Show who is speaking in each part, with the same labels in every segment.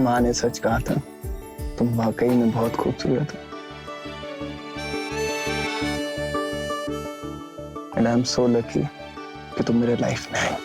Speaker 1: माँ ने सच कहा था, तुम वाकई में बहुत खूबसूरत हो। And I am so lucky कि तुम मेरे लाइफ में आई।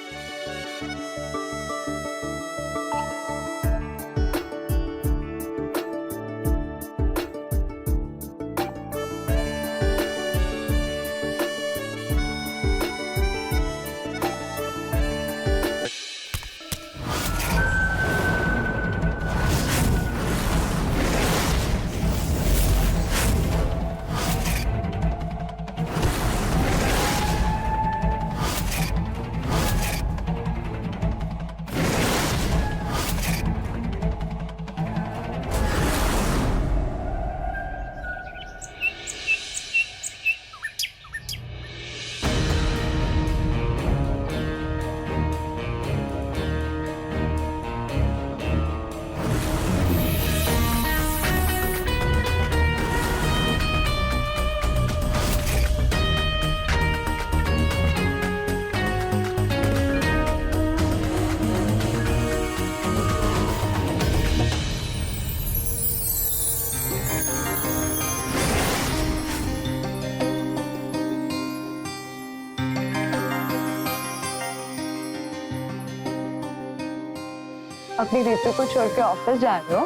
Speaker 2: अपनी रीतू को छोड़ के ऑफिस जा रहे हो?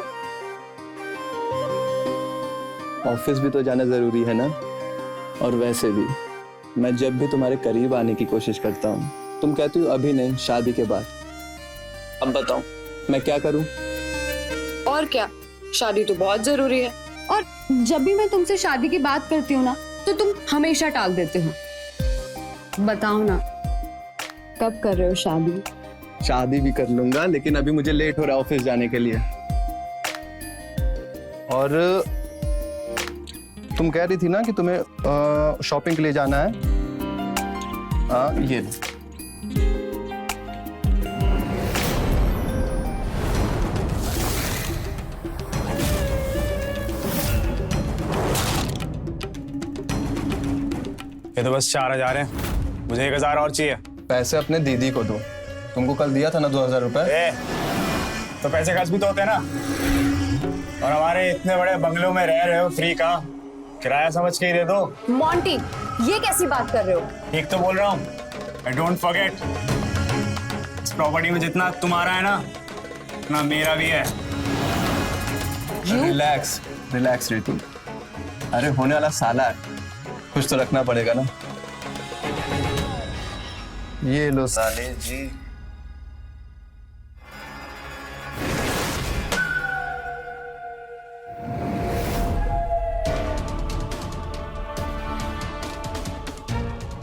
Speaker 1: ऑफिस भी तो जाना जरूरी है ना। और वैसे भी मैं जब भी तुम्हारे करीब आने की कोशिश करता हूँ, तुम कहती हो अभी नहीं, शादी के बाद। अब बताओ मैं क्या करूँ?
Speaker 2: और क्या, शादी तो बहुत जरूरी है। और जब भी मैं तुमसे शादी की बात करती हूँ ना, तो तुम हमेशा टाल देते हो। बताओ ना, कब कर रहे हो शादी?
Speaker 1: शादी भी कर लूंगा, लेकिन अभी मुझे लेट हो रहा है ऑफिस जाने के लिए। और तुम कह रही थी ना कि तुम्हें शॉपिंग के लिए जाना है। ये लो।
Speaker 3: ये तो बस 4,000 है, मुझे 1,000 और चाहिए।
Speaker 1: पैसे अपने दीदी को दो, तुमको कल दिया था ना 2,000 रुपए।
Speaker 3: तो पैसे खर्च भी तो होते हैं ना। और हमारे इतने बड़े बंगलों में रह रहे हो, फ्री का किराया समझ के ही दे दो।
Speaker 2: मॉन्टी, ये कैसी बात कर रहे हो?
Speaker 3: एक तो बोल रहा हूँ, आई डोंट फॉरगेट, इस प्रॉपर्टी में जितना तुम्हारा है ना, उतना मेरा भी है।
Speaker 1: रिलैक्स रिलैक्स रीतू, अरे होने वाला साला है, कुछ तो रखना पड़ेगा ना। ये लो साले जी।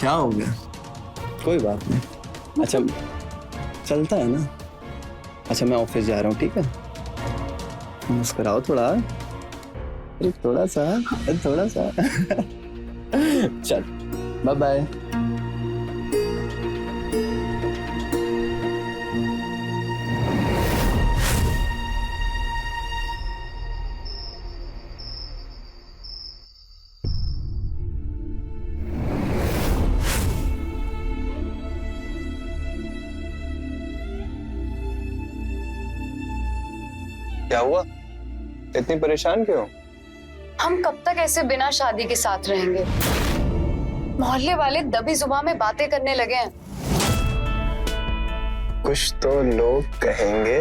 Speaker 1: क्या हो गया? कोई बात नहीं। अच्छा चलता है ना। अच्छा मैं ऑफिस जा रहा हूँ, ठीक है? मुस्कुराओ थोड़ा, अरे थोड़ा सा, थोड़ा सा। चल बाय बाय। क्या हुआ? इतनी परेशान क्यों?
Speaker 2: हम कब तक ऐसे बिना शादी के साथ रहेंगे? मोहल्ले वाले दबी जुबान में बातें करने लगे हैं।
Speaker 1: कुछ तो लोग कहेंगे,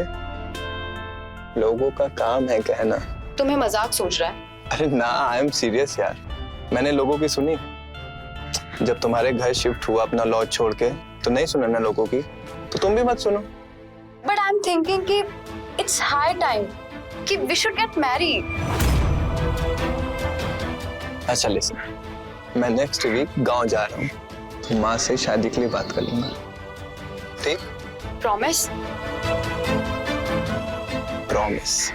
Speaker 1: लोगों का काम है कहना।
Speaker 2: तुम्हें मजाक सोच रहा है?
Speaker 1: अरे ना, आई एम सीरियस यार। मैंने लोगों की सुनी। जब तुम्हारे घर शिफ्ट हुआ अपना लॉज छोड़ के, तो नहीं सुना ना लोगों की, तो तुम भी मत सुनो।
Speaker 2: बट आई एम थिंकिंग कि इट्स हाई टाइम कि वी शुड गेट मैरिड।
Speaker 1: अच्छा लिसन, मैं नेक्स्ट वीक गांव जा रहा हूँ, तो माँ से शादी के लिए बात कर लूंगा, ठीक?
Speaker 2: प्रॉमिस?
Speaker 1: प्रॉमिस।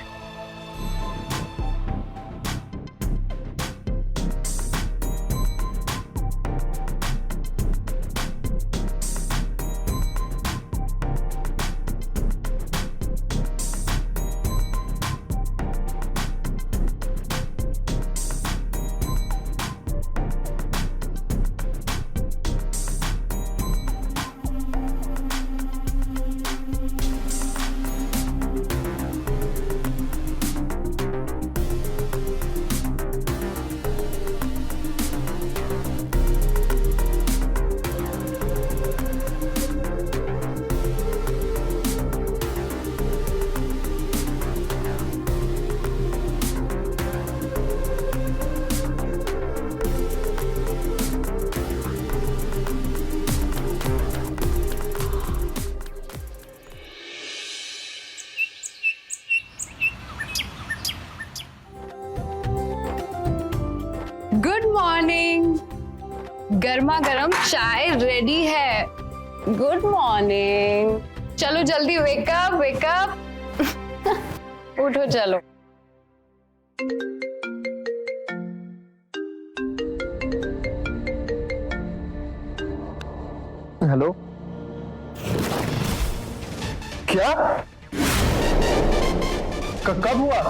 Speaker 2: मॉर्निंग। गर्मा गर्म चाय रेडी है। Good morning. चलो जल्दी वेकअप वेकअप। उठो चलो।
Speaker 1: हेलो, क्या कब हुआ?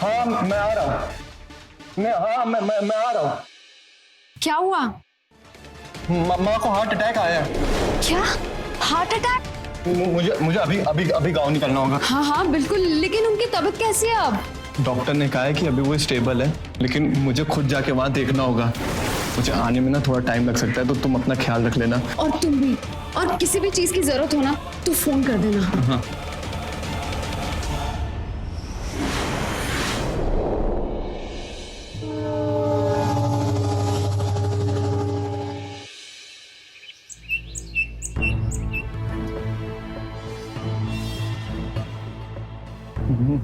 Speaker 1: हाँ मैं आ रहा हूँ। मैं आ रहा हूँ।
Speaker 2: क्या हुआ?
Speaker 1: माँ को हार्ट अटैक आया है।
Speaker 2: क्या हार्ट अटैक?
Speaker 1: मुझे अभी गाँव निकलना होगा।
Speaker 2: हाँ हाँ बिल्कुल, लेकिन उनकी तबीयत कैसी है अब?
Speaker 1: डॉक्टर ने कहा है कि अभी वो स्टेबल है, लेकिन मुझे खुद जाके वहाँ देखना होगा। मुझे आने में ना थोड़ा टाइम लग सकता है, तो तुम अपना ख्याल रख लेना।
Speaker 2: और तुम भी। और किसी भी चीज की जरूरत हो ना तो फोन कर देना।
Speaker 1: हाँ।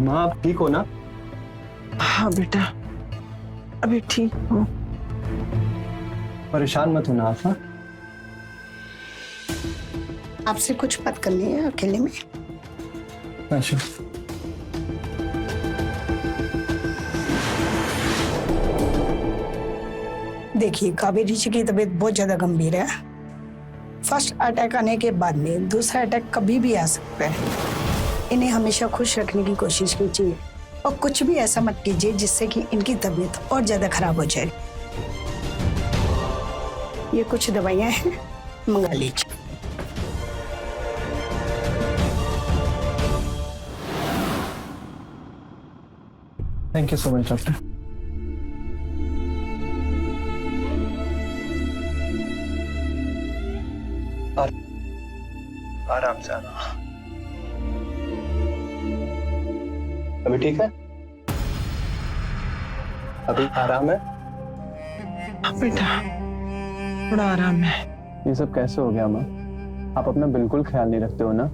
Speaker 1: माँ आप ठीक हो ना?
Speaker 4: हाँ बेटा, अभी ठीक हूँ।
Speaker 1: परेशान मत होना आप। हाँ
Speaker 4: आपसे कुछ बात करनी है अकेले में।
Speaker 1: अच्छा।
Speaker 4: देखिए कावेरी जी की तबीयत बहुत ज्यादा गंभीर है। फर्स्ट अटैक आने के बाद में दूसरा अटैक कभी भी आ सकता है। इन्हें हमेशा खुश रखने की कोशिश कीजिए और कुछ भी ऐसा मत कीजिए जिससे कि इनकी तबीयत और ज्यादा खराब हो जाए। ये कुछ दवाइयाँ हैं, मंगा लीजिए।
Speaker 1: Thank you so much doctor. आराम से आना। अभी ठीक है? अभी आराम है?
Speaker 4: हाँ बेटा, थोड़ा आराम है।
Speaker 1: ये सब कैसे हो गया माँ? आप अपना बिल्कुल ख्याल नहीं रखते हो ना?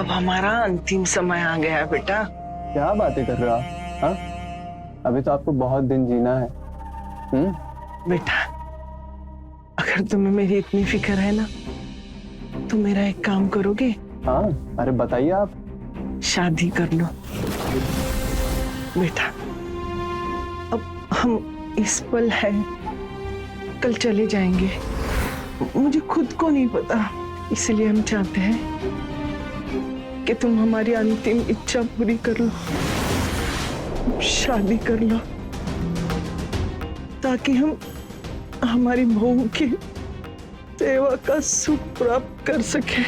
Speaker 4: अब हमारा अंतिम समय आ गया बेटा।
Speaker 1: क्या बातें कर रहे हो आप? हाँ, अभी तो आपको बहुत दिन जीना है।
Speaker 4: बेटा, अगर तुम्हें मेरी इतनी फिक्र है ना, तो मेरा एक काम करोगे?
Speaker 1: हाँ, अरे बताइए आप।
Speaker 4: शादी कर लो बेटा। अब हम इस पल है, कल चले जाएंगे। मुझे खुद को नहीं पता, इसलिए हम चाहते हैं कि तुम हमारी अंतिम इच्छा पूरी कर लो, शादी कर लो, ताकि हम हमारी बहू की सेवा का सुख प्राप्त कर सके।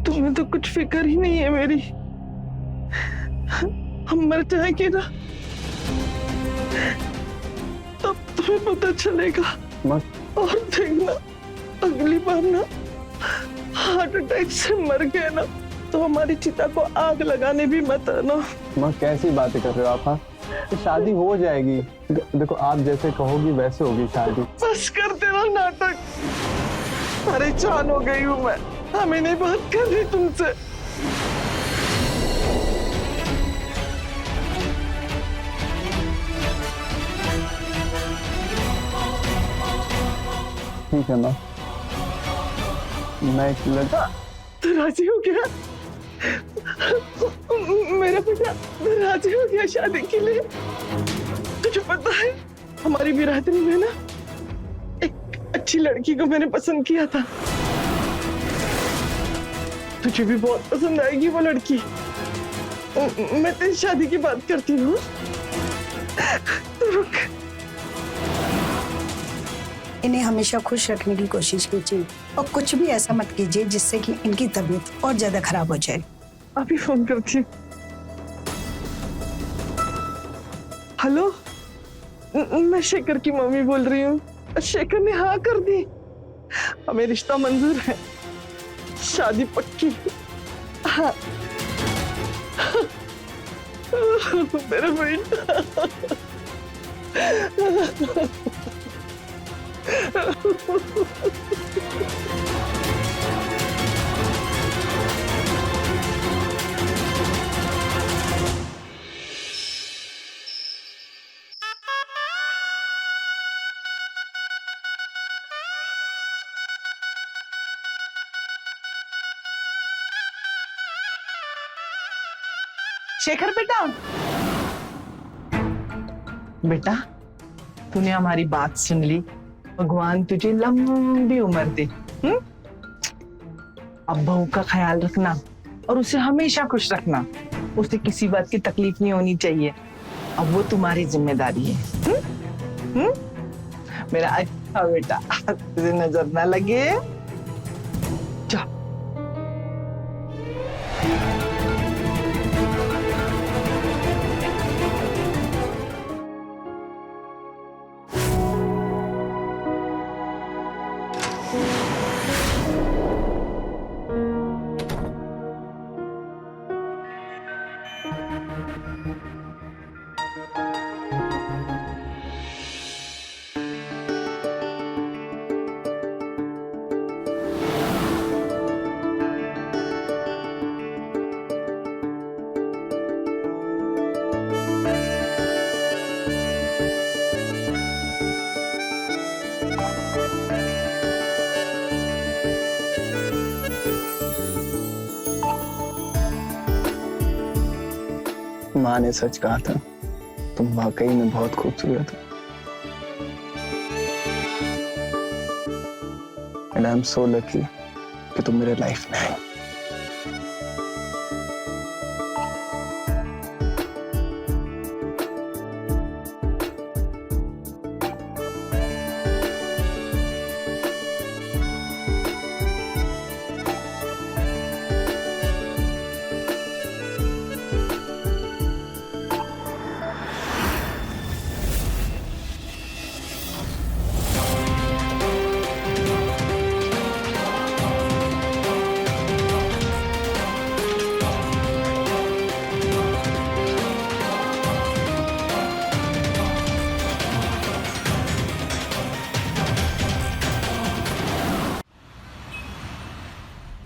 Speaker 4: तुम्हें तो कुछ फिक्र ही नहीं है मेरी। हम मर जाएंगे ना, तब तुम्हें पता चलेगा। और देखना, अगली बार ना हार्ट अटैक से मर गए ना, तो हमारी चिता को आग लगाने भी मत आना।
Speaker 1: माँ कैसी बातें कर रहे हो आप? हाँ, शादी हो जाएगी। देखो आप जैसे कहोगी वैसे होगी शादी।
Speaker 4: बस कर देना नाटक। परेशान हो गई हूँ मैं, हमें नहीं बात कर रही तुमसे।
Speaker 1: ठीक है माँ, मैं एक लड़का।
Speaker 4: तो राजी हो गया? मेरा बेटा राजी हो गया शादी के लिए। तुझे पता है, हमारी बिरादरी में ना एक अच्छी लड़की को मैंने पसंद किया था। तुझे भी बहुत पसंद आएगी वो लड़की। मैं तेरी शादी की बात करती हूँ। तो रुक। इन्हें हमेशा खुश रखने की कोशिश कीजिए और कुछ भी ऐसा मत कीजिए जिससे कि इनकी तबीयत और ज्यादा खराब हो जाए। अभी फोन करती हूँ। हेलो, मैं शेखर की मम्मी बोल रही हूँ। शेखर ने हाँ कर दी, हमें रिश्ता मंजूर है, शादी पक्की। हाँ मेरा बेटा।
Speaker 5: शेखर बेटा, बेटा तूने हमारी बात सुन ली। भगवान तुझे लंबी उम्र दे। अब बहू का ख्याल रखना और उसे हमेशा खुश रखना। उसे किसी बात की तकलीफ नहीं होनी चाहिए। अब वो तुम्हारी जिम्मेदारी है। मेरा अच्छा बेटा, तुझे नजर ना लगे। जा।
Speaker 1: माँ ने सच कहा था, तुम वाकई में बहुत खूबसूरत हो। And I am so lucky कि तुम मेरे लाइफ में आई।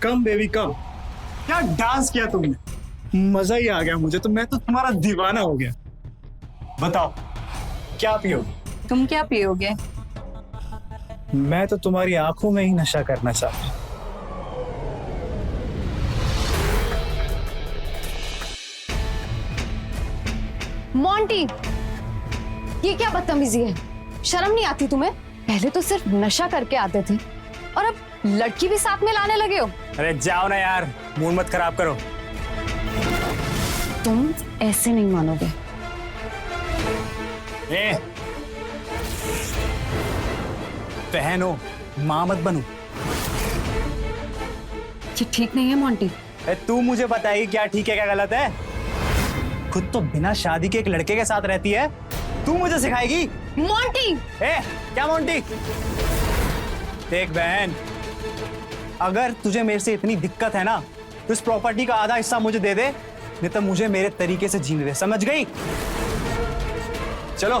Speaker 3: कम बेबी कम, क्या डांस किया तुमने, मजा ही आ गया मुझे तो। मैं तो तुम्हारा दीवाना हो गया। बताओ क्या पियोगे?
Speaker 2: तुम क्या पियोगे?
Speaker 3: मैं तो तुम्हारी आंखों में ही नशा करना चाहता हूँ।
Speaker 2: मोंटी, ये क्या बदतमीजी है? शर्म नहीं आती तुम्हें? पहले तो सिर्फ नशा करके आते थे और अब लड़की भी साथ में लाने लगे हो।
Speaker 3: अरे जाओ ना यार, मूड मत खराब करो।
Speaker 2: तुम ऐसे नहीं मानोगे।
Speaker 3: ए, बहन हो, मां मत बनो।
Speaker 2: ये ठीक नहीं है मोंटी।
Speaker 3: तू मुझे बताएगी क्या ठीक है क्या गलत है? खुद तो बिना शादी के एक लड़के के साथ रहती है, तू मुझे सिखाएगी?
Speaker 2: मोंटी!
Speaker 3: ए, क्या मोंटी? देख बहन, अगर तुझे मेरे से इतनी दिक्कत है ना तो इस प्रॉपर्टी का आधा हिस्सा मुझे दे दे, नहीं तो मुझे मेरे तरीके से जीने दे, समझ गई? चलो।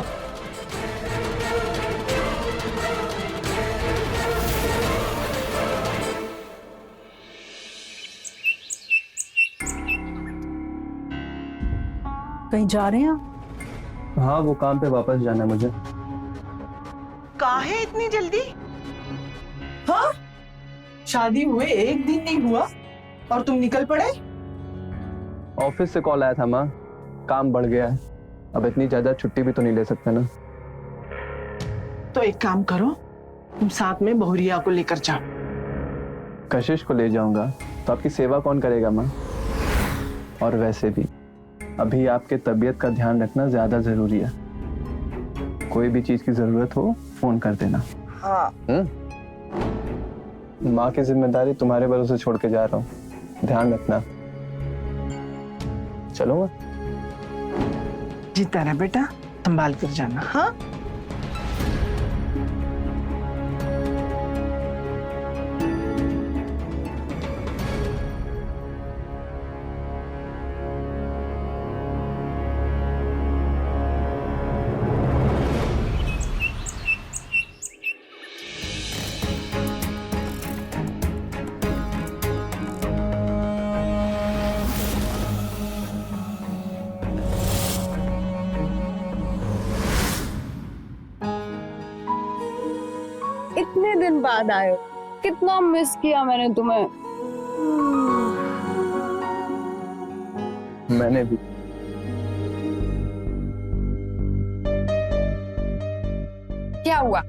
Speaker 5: कहीं जा रहे हैं?
Speaker 1: हाँ, वो काम पे वापस जाना है मुझे।
Speaker 5: कहाँ है इतनी जल्दी? हाँ, शादी हुए एक दिन नहीं हुआ और तुम निकल पड़े?
Speaker 1: ऑफिस से कॉल आया था माँ, काम बढ़ गया है। अब इतनी ज्यादा छुट्टी भी तो नहीं ले सकते ना।
Speaker 5: तो एक काम करो, तुम साथ में बहुरिया को लेकर जाओ।
Speaker 1: कशिश को ले जाऊंगा तो आपकी सेवा कौन करेगा माँ? और वैसे भी अभी आपके तबीयत का ध्यान रखना ज्यादा जरूरी है। कोई भी चीज की जरूरत हो फोन कर देना।
Speaker 5: हाँ।
Speaker 1: माँ की जिम्मेदारी तुम्हारे भरोसे छोड़ के जा रहा हूँ, ध्यान रखना। चलो माँ।
Speaker 5: जीता रहे बेटा, संभाल कर जाना। हाँ।
Speaker 2: इतने दिन बाद आए हो, कितना मिस किया मैंने तुम्हें।
Speaker 1: मैंने भी।
Speaker 2: क्या हुआ,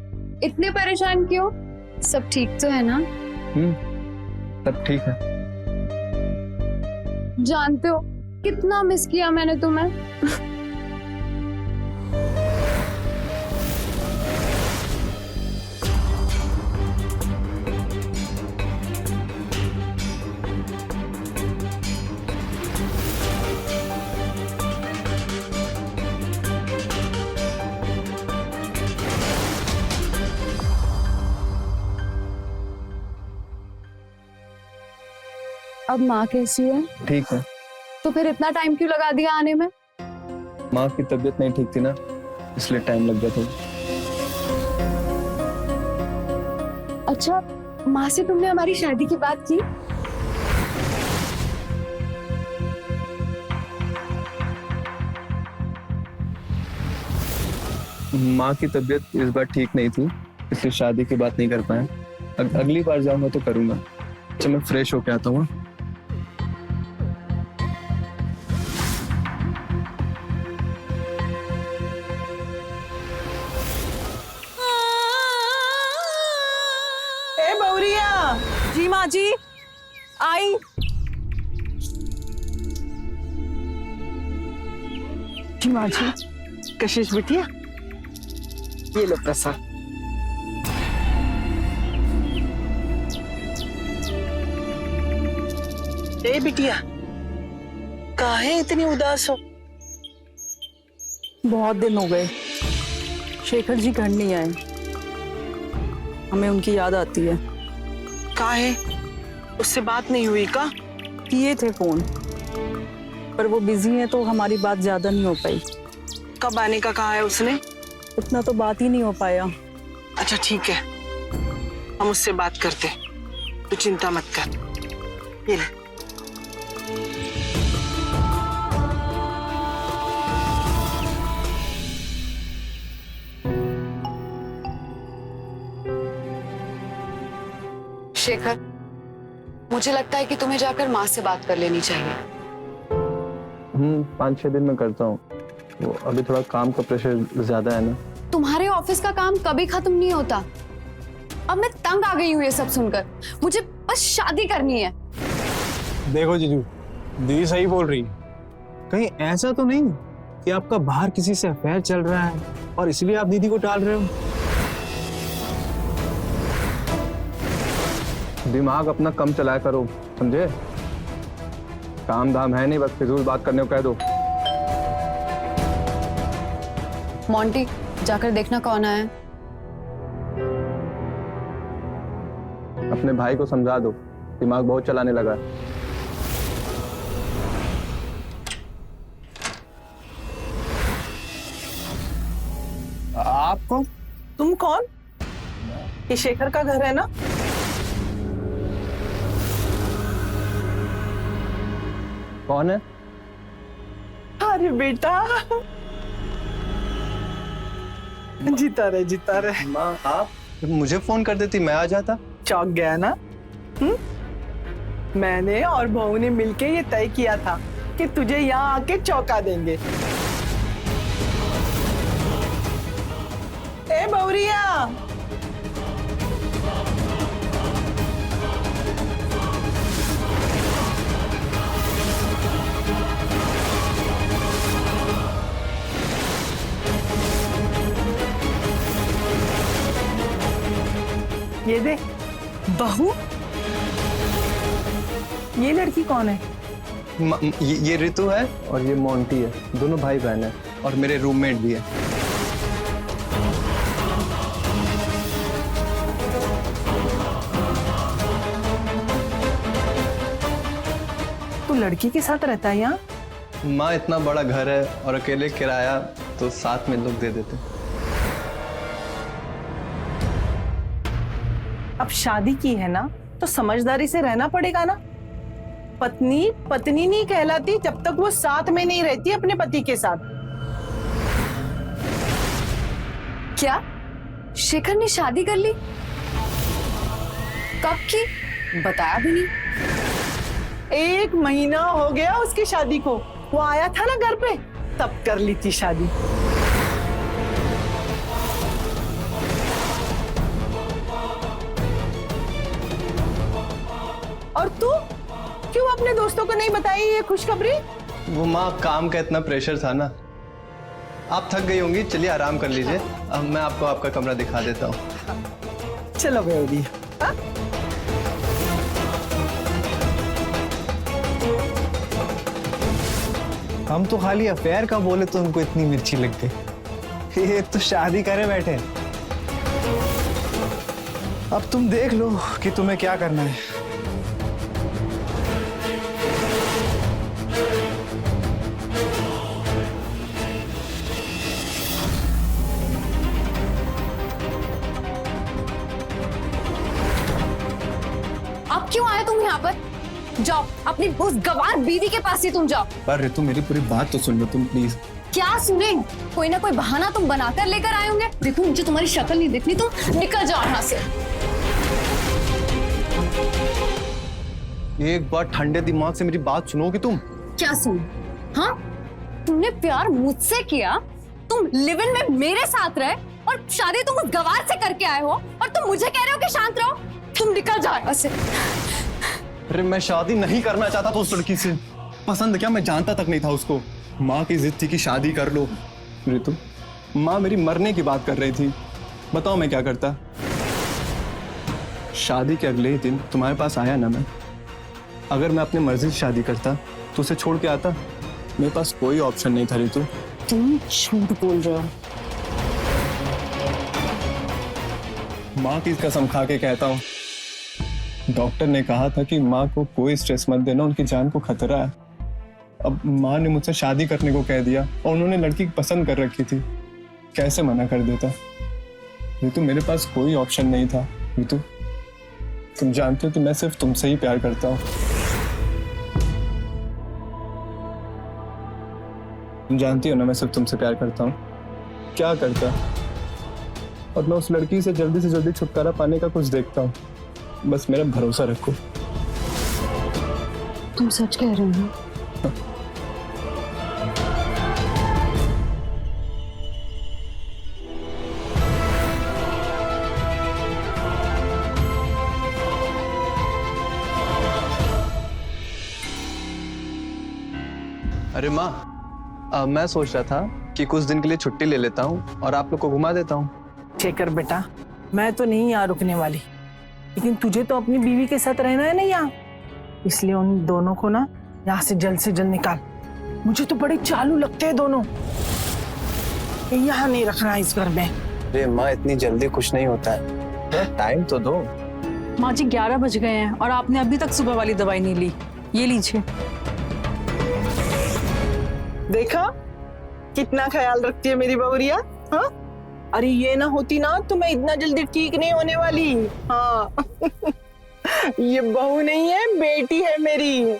Speaker 2: इतने परेशान क्यों? सब ठीक तो है ना?
Speaker 1: सब ठीक है।
Speaker 2: जानते हो कितना मिस किया मैंने तुम्हें। अब माँ कैसी है?
Speaker 1: ठीक है।
Speaker 2: तो फिर इतना टाइम क्यों लगा दिया आने में?
Speaker 1: माँ की तबीयत नहीं ठीक थी ना, इसलिए टाइम लग गया था।
Speaker 2: अच्छा, माँ से तुमने हमारी शादी की बात की?
Speaker 1: माँ की तबीयत इस बार ठीक नहीं थी, इसलिए शादी की बात नहीं कर पाए। अगली बार जाऊंगा तो करूंगा। अच्छा, मैं फ्रेश होके आता हूँ।
Speaker 5: ए बौरिया।
Speaker 6: जी माँ जी, आई।
Speaker 5: जी माँ जी, कशिश बिटिया, ये लो प्रसाद। ए बिटिया, काहे इतनी उदास हो?
Speaker 6: बहुत दिन हो गए, शेखर जी घर नहीं आए। हमें उनकी याद आती है।
Speaker 5: काहे, उससे बात नहीं हुई का?
Speaker 6: किए थे फोन, पर वो बिजी है तो हमारी बात ज्यादा नहीं हो पाई।
Speaker 5: कब आने का कहा है उसने?
Speaker 6: उतना तो बात ही नहीं हो पाया।
Speaker 5: अच्छा ठीक है, हम उससे बात करते, तू चिंता मत कर। ये ले।
Speaker 2: शेखर, मुझे लगता है कि तुम्हें जाकर माँ से बात कर लेनी चाहिए।
Speaker 1: 5-6 दिन में करता हूँ। वो अभी थोड़ा काम का प्रेशर ज्यादा है ना।
Speaker 2: तुम्हारे ऑफिस का काम कभी खत्म नहीं होता। अब मैं तंग आ गई हूँ ये सब सुनकर। मुझे बस शादी करनी है।
Speaker 3: देखो जीजू, दीदी सही बोल रही है। कहीं ऐसा तो नहीं कि आपका बाहर किसी से अफेयर चल रहा है और इसलिए आप दीदी को टाल रहे हो?
Speaker 1: दिमाग अपना कम चलाया करो, समझे? काम धाम है नहीं, बस फिजूल बात करने को कह दो।
Speaker 2: मोंटी, जाकर देखना कौन आया है।
Speaker 1: अपने भाई को समझा दो, दिमाग बहुत चलाने लगा है।
Speaker 3: आप कौन?
Speaker 5: तुम कौन? ये शेखर का घर है ना?
Speaker 1: कौन है?
Speaker 5: अरे बेटा, जीता रहे, जीता रहे।
Speaker 1: माँ, आप मुझे फोन कर देती, मैं आ जाता।
Speaker 5: चौंक गया ना? मैंने और बहू ने मिलके ये तय किया था कि तुझे यहाँ आके चौंका देंगे। ए बौरिया, ये देख बहू। ये लड़की कौन है?
Speaker 1: ये ऋतु है और ये मोंटी है, दोनों भाई बहन है और मेरे रूममेट भी है।
Speaker 5: तू लड़की के साथ रहता है यहाँ?
Speaker 1: माँ, इतना बड़ा घर है और अकेले किराया तो साथ में लोग दे देते।
Speaker 5: अब शादी की है ना तो समझदारी से रहना पड़ेगा ना। पत्नी पत्नी नहीं कहलाती जब तक वो साथ में नहीं रहती अपने पति के साथ।
Speaker 2: क्या शेखर ने शादी कर ली? कब की? बताया भी नहीं।
Speaker 5: 1 महीना हो गया उसकी शादी को। वो आया था ना घर पे, तब कर ली थी शादी। अपने दोस्तों को नहीं बताई ये खुशखबरी?
Speaker 1: वो माँ, काम का इतना प्रेशर था ना। आप थक गई होंगी, चलिए आराम कर लीजिए। अब मैं आपको आपका कमरा दिखा देता हूँ।
Speaker 5: चलो बेबी।
Speaker 3: हम तो खाली अफेयर का बोले तो उनको इतनी मिर्ची लग गई। ये तो शादी करे बैठे। अब तुम देख लो कि तुम्हें क्या करना है।
Speaker 2: अब क्यों आए तुम यहाँ पर? जाओ अपनी उस गवार बीवी के पास ही तुम जाओ।
Speaker 1: पर ऋतु, मेरी पूरी बात तो सुन लो तुम प्लीज।
Speaker 2: क्या सुने? कोई ना कोई बहाना तुम बनाकर लेकर आए होंगे। देखो मुझे तुम्हारी शक्ल नहीं देखनी, तुम निकल जाओ यहाँ से।
Speaker 1: एक बार ठंडे दिमाग से मेरी बात सुनोगी तुम?
Speaker 2: क्या सुन? हाँ, तुमने प्यार मुझसे किया, तुम लिव इन में मेरे साथ रहे और शादी तुम उस गवार से करके आए हो और तुम मुझे कह रहे हो कि शांत रहो। तुम निकल जाओ यहाँ से।
Speaker 1: अरे मैं शादी नहीं करना चाहता था उस लड़की से। पसंद क्या, मैं जानता तक नहीं था उसको। माँ की जिद थी कि शादी कर लो। ऋतु, माँ मेरी मरने की बात कर रही थी। बताओ मैं क्या करता? शादी के अगले ही दिन तुम्हारे पास आया ना मैं। अगर मैं अपनी मर्जी से शादी करता तो उसे छोड़ के आता। मेरे पास कोई ऑप्शन नहीं था ऋतु।
Speaker 2: तुम झूठ बोल रहे हो।
Speaker 1: माँ की कसम खा के कहता हूँ, डॉक्टर ने कहा था कि माँ को कोई स्ट्रेस मत देना, उनकी जान को खतरा है। अब माँ ने मुझसे शादी करने को कह दिया और उन्होंने लड़की पसंद कर रखी थी। कैसे मना कर देता? ऋतु, मेरे पास कोई ऑप्शन नहीं था। ऋतु, तुम जानते हो कि मैं सिर्फ तुमसे ही प्यार करता हूँ। तुम जानती हो ना मैं सिर्फ तुमसे प्यार करता हूँ। क्या करता? और मैं उस लड़की से जल्दी छुटकारा पाने का कुछ देखता हूँ। बस मेरा भरोसा रखो।
Speaker 2: तुम सच कह रहे हो?
Speaker 1: अरे माँ, मैं सोच रहा था कि कुछ दिन के लिए छुट्टी ले लेता हूँ और आप लोग को घुमा देता हूँ।
Speaker 5: शेखर बेटा, मैं तो नहीं यहाँ रुकने वाली, लेकिन तुझे तो अपनी बीवी के साथ रहना है ना यहाँ। इसलिए उन दोनों को ना यहाँ से जल्द निकाल। मुझे तो बड़े चालू लगते हैं दोनों। यहाँ नहीं रखना इस घर में।
Speaker 1: अरे माँ, इतनी जल्दी कुछ नहीं होता है, टाइम तो दो।
Speaker 6: माँ जी 11 बज गए हैं और आपने अभी तक सुबह वाली दवाई नहीं ली। ये लीजिए।
Speaker 5: देखा कितना ख्याल रखती है मेरी बहुरिया। हाँ, अरे ये ना होती ना तो मैं इतना जल्दी ठीक नहीं होने वाली। हाँ ये बहू नहीं है, बेटी है मेरी।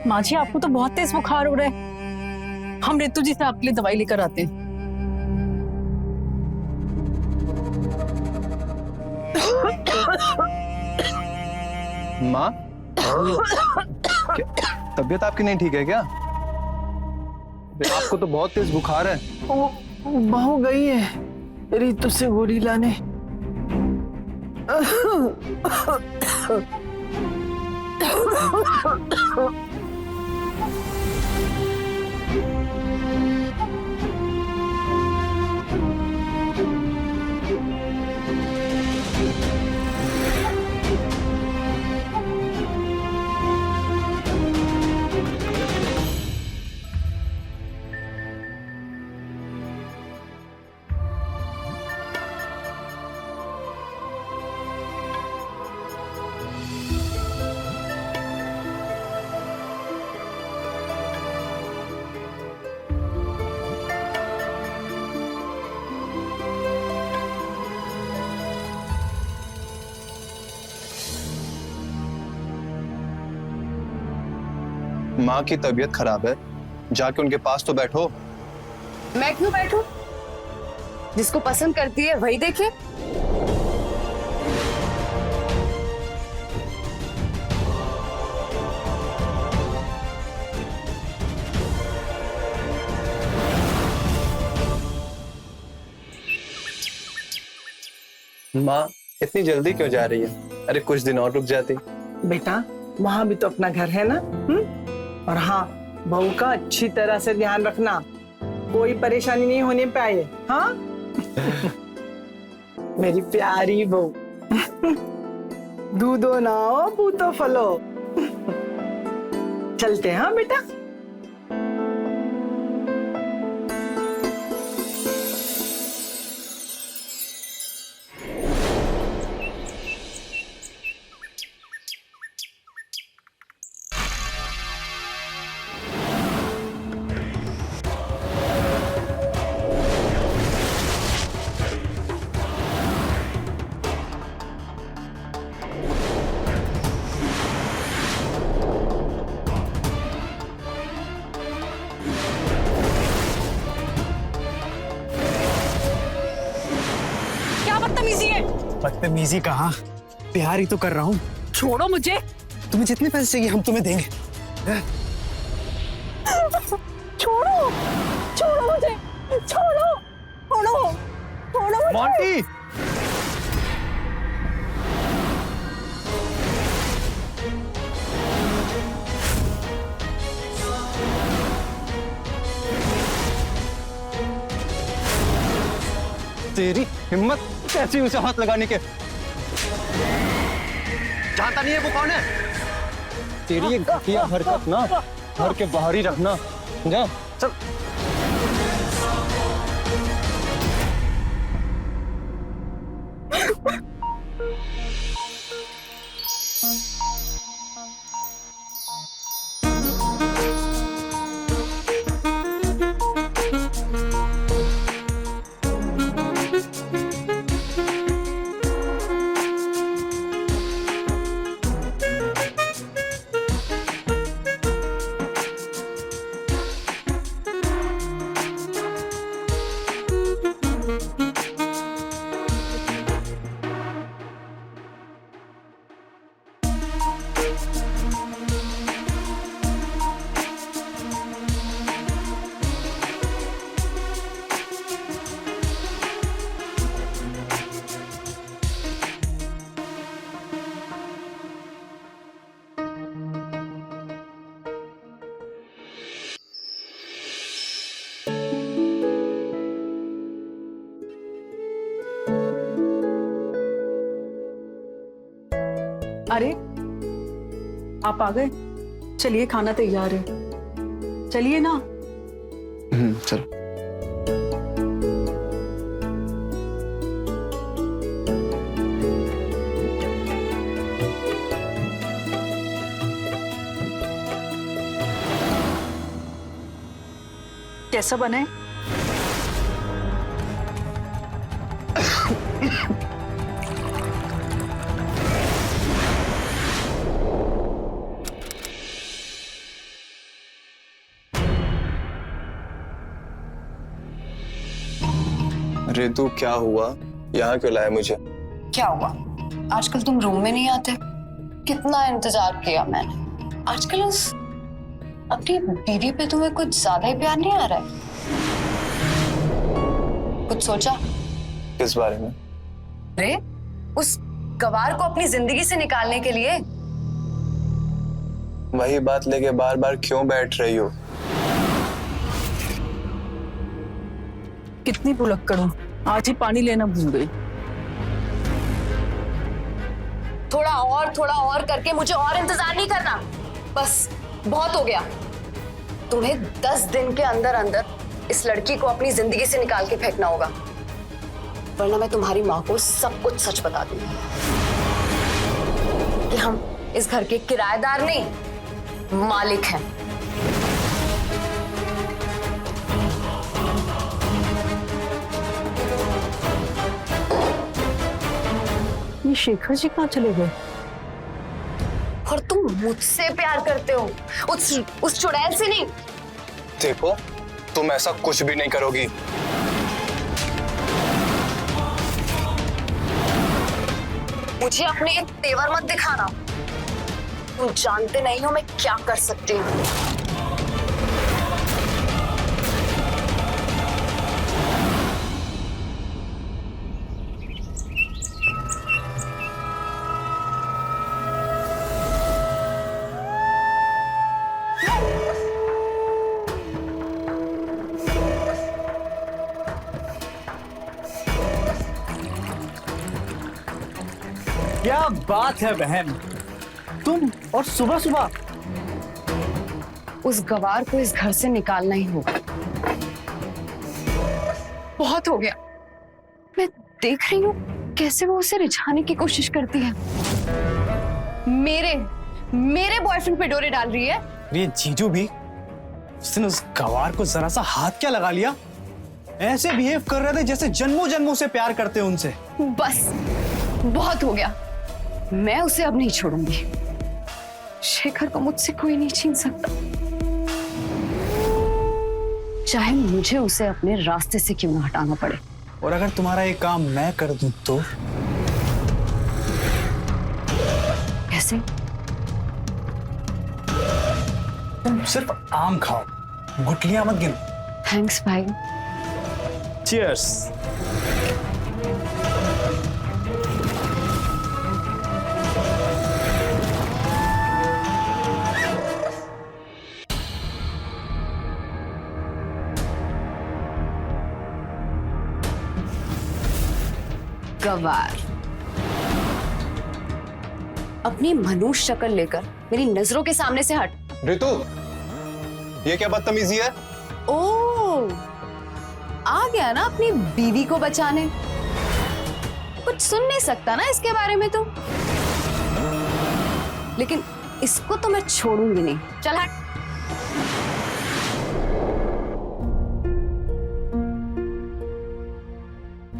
Speaker 6: माँ जी आपको तो बहुत तेज बुखार हो रहा है। हम ऋतु जी से आपके लिए दवाई लेकर आते हैं।
Speaker 1: माँ, तबीयत आपकी नहीं ठीक है क्या? आपको तो बहुत तेज बुखार है।
Speaker 5: वो बहू गई है ऋतु से गोली लाने।
Speaker 1: माँ की तबीयत खराब है, जाके उनके पास तो बैठो।
Speaker 2: मैं क्यों बैठूं? जिसको पसंद करती है वही देखे।
Speaker 1: माँ इतनी जल्दी क्यों जा रही है? अरे कुछ दिन और रुक जाती।
Speaker 5: बेटा वहां भी तो अपना घर है ना। और हाँ, बहू का अच्छी तरह से ध्यान रखना, कोई परेशानी नहीं होने पाए। हाँ मेरी प्यारी बहू। दूधो ना हो पूतो फलो। चलते हैं हाँ बेटा।
Speaker 3: बदतमीजी कहाँ, प्यार ही तो कर रहा हूँ।
Speaker 6: छोड़ो मुझे।
Speaker 3: तुम्हें जितने पैसे चाहिए हम तुम्हें देंगे।
Speaker 6: छोड़ो छोड़ो मुझे, छोड़ो छोड़ो छोड़ो मुझे।
Speaker 3: मॉन्टी, तेरी हिम्मत कैसी उसे हाथ लगाने के? जानता नहीं है वो कौन है? तेरी ये घटिया हरकत ना घर के बाहर ही रखना। जा चल।
Speaker 6: अरे आप आ गए, चलिए खाना तैयार है, चलिए ना।
Speaker 1: चलो।
Speaker 6: कैसा बना है?
Speaker 1: रितु क्या हुआ? यहाँ क्यों लाया मुझे?
Speaker 2: क्या हुआ? आजकल तुम रूम में नहीं आते? कितना इंतजार किया मैंने। आजकल उस अपनी बीवी पे तुम्हें कुछ ज्यादा ही प्यार नहीं आ रहा है? कुछ सोचा?
Speaker 1: किस बारे में?
Speaker 2: अरे उस गवार को अपनी जिंदगी से निकालने के लिए।
Speaker 1: वही बात लेके बार बार क्यों बैठ रही हो?
Speaker 6: कितनी भुलक्कड़ हूँ, आज ही पानी लेना भूल गई।
Speaker 2: थोड़ा और करके मुझे और इंतजार नहीं करना। बस बहुत हो गया। तुम्हें 10 दिन के अंदर अंदर इस लड़की को अपनी जिंदगी से निकाल के फेंकना होगा, वरना मैं तुम्हारी माँ को सब कुछ सच बता दूंगी कि हम इस घर के किराएदार नहीं, मालिक हैं।
Speaker 6: ये शेखर जी कहाँ चले गए?
Speaker 2: और तुम मुझसे प्यार करते हो, उस चुड़ैल से नहीं।
Speaker 1: देखो, तुम ऐसा कुछ भी नहीं करोगी।
Speaker 2: मुझे अपने ये तेवर मत दिखाना। तुम जानते नहीं हो मैं क्या कर सकती हूँ।
Speaker 3: क्या बात है बहन, तुम और सुबह सुबह।
Speaker 2: उस गवार को इस घर से निकालना ही होगा। बहुत हो गया। मैं देख रही हूँ कैसे वो उसे रिझाने की कोशिश करती है। मेरे बॉयफ्रेंड पे डोरे डाल रही है।
Speaker 3: ये जीजू भी, उसने उस गवार को जरा सा हाथ क्या लगा लिया। ऐसे बिहेव कर रहे थे जैसे जन्मों जन्मों से प्यार करते हैं उनसे।
Speaker 2: बस बहुत हो गया। मैं उसे अब नहीं छोड़ूंगी। शेखर को मुझसे कोई नहीं छीन सकता, चाहे मुझे उसे अपने रास्ते से क्यों ना हटाना पड़े।
Speaker 3: और अगर तुम्हारा ये काम मैं कर दूं तो?
Speaker 2: कैसे?
Speaker 3: तुम सिर्फ आम खाओ, गुठलियां मत गिनो।
Speaker 2: थैंक्स भाई।
Speaker 3: चीयर्स।
Speaker 2: गवार, अपनी मनुष्य शक्ल लेकर मेरी नजरों के सामने से हट।
Speaker 1: ऋतु, ये क्या बदतमीजी है?
Speaker 2: ओ, आ गया ना अपनी बीवी को बचाने। कुछ सुन नहीं सकता ना इसके बारे में तो। लेकिन इसको तो मैं छोड़ूंगी नहीं। चल हट।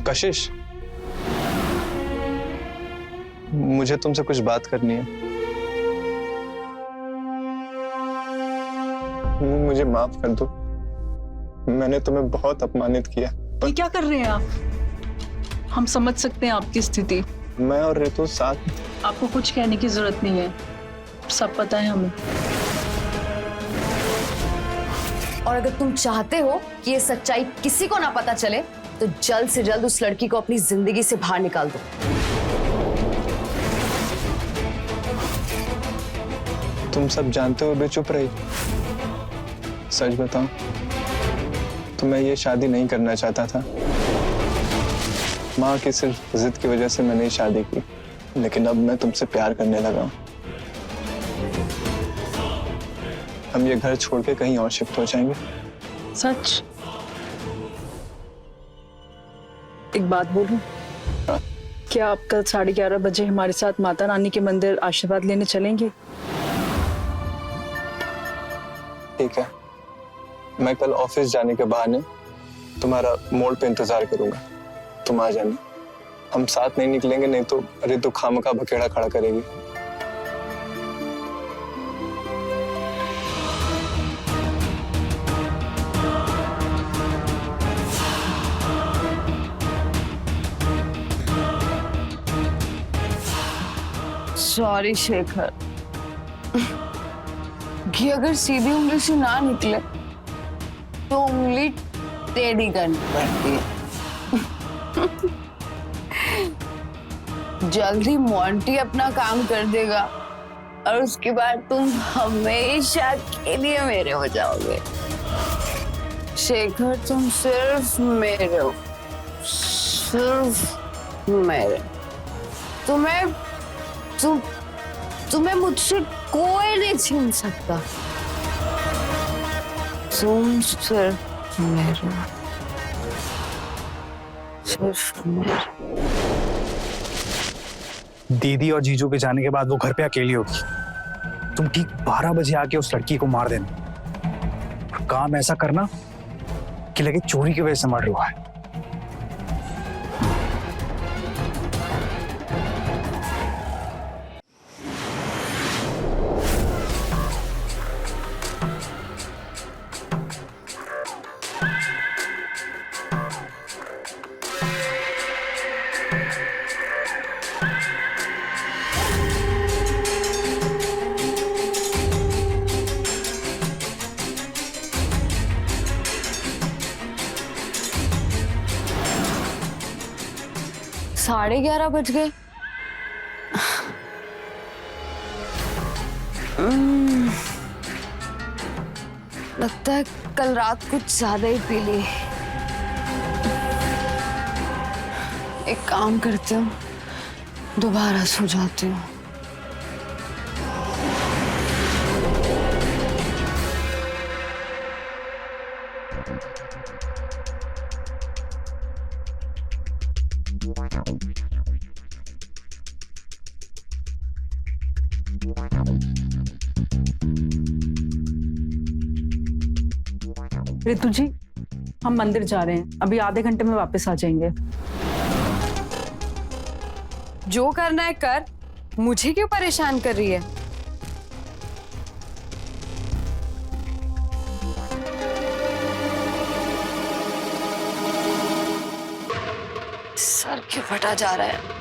Speaker 1: कशिश, मुझे तुमसे कुछ बात करनी है। मुझे माफ कर दो, मैंने तुम्हें बहुत अपमानित किया।
Speaker 6: ये क्या कर रहे हैं आप? हम समझ सकते हैं आपकी स्थिति।
Speaker 1: मैं और ऋतु साथ।
Speaker 6: आपको कुछ कहने की जरूरत नहीं है, सब पता है हमें।
Speaker 2: और अगर तुम चाहते हो कि ये सच्चाई किसी को ना पता चले तो जल्द से जल्द उस लड़की को अपनी जिंदगी से बाहर निकाल दो।
Speaker 1: तुम सब जानते हो भी चुप रही। सच बताऊं तो मैं ये शादी नहीं करना चाहता था। माँ की सिर्फ जिद की वजह से मैंने ये शादी की, लेकिन अब मैं तुमसे प्यार करने लगा हूं। हम ये घर छोड़ के कहीं और शिफ्ट हो जाएंगे।
Speaker 6: सच? एक बात बोलूं? क्या आप कल 11:30 बजे हमारे साथ माता रानी के मंदिर आशीर्वाद लेने चलेंगे?
Speaker 1: ठीक है, मैं कल ऑफिस जाने के बहाने तुम्हारा मोड़ पे इंतजार करूंगा। तुम आ जाना। हम साथ नहीं निकलेंगे, नहीं तो ऋतु खामखा बखेड़ा खड़ा करेगी।
Speaker 2: सॉरी शेखर, कि अगर सीधी उंगली से ना निकले तो उंगली टेढ़ी करनी पड़ती है। जल्दी मोंटी अपना काम कर देगा और उसके बाद तुम हमेशा के लिए मेरे हो जाओगे। शेखर, तुम सिर्फ मेरे हो, सिर्फ मेरे। तुम्हें मुझसे कोई नहीं छीन सकता। तुम सिर्फ मेरे, सिर्फ मेरे।
Speaker 3: दीदी और जीजू के जाने के बाद वो घर पे अकेली होगी। तुम ठीक 12 बजे आके उस लड़की को मार देना। काम ऐसा करना कि लगे चोरी की वजह से मर रहा है।
Speaker 2: 11:30 बज गए। लगता है कल रात कुछ ज्यादा ही पी ली। एक काम करती हूँ, दोबारा सो जाती हूँ।
Speaker 6: ऋतु जी, हम मंदिर जा रहे हैं, अभी आधे घंटे में वापस आ जाएंगे।
Speaker 2: जो करना है कर, मुझे क्यों परेशान कर रही है? सर क्यों फटा जा रहा है?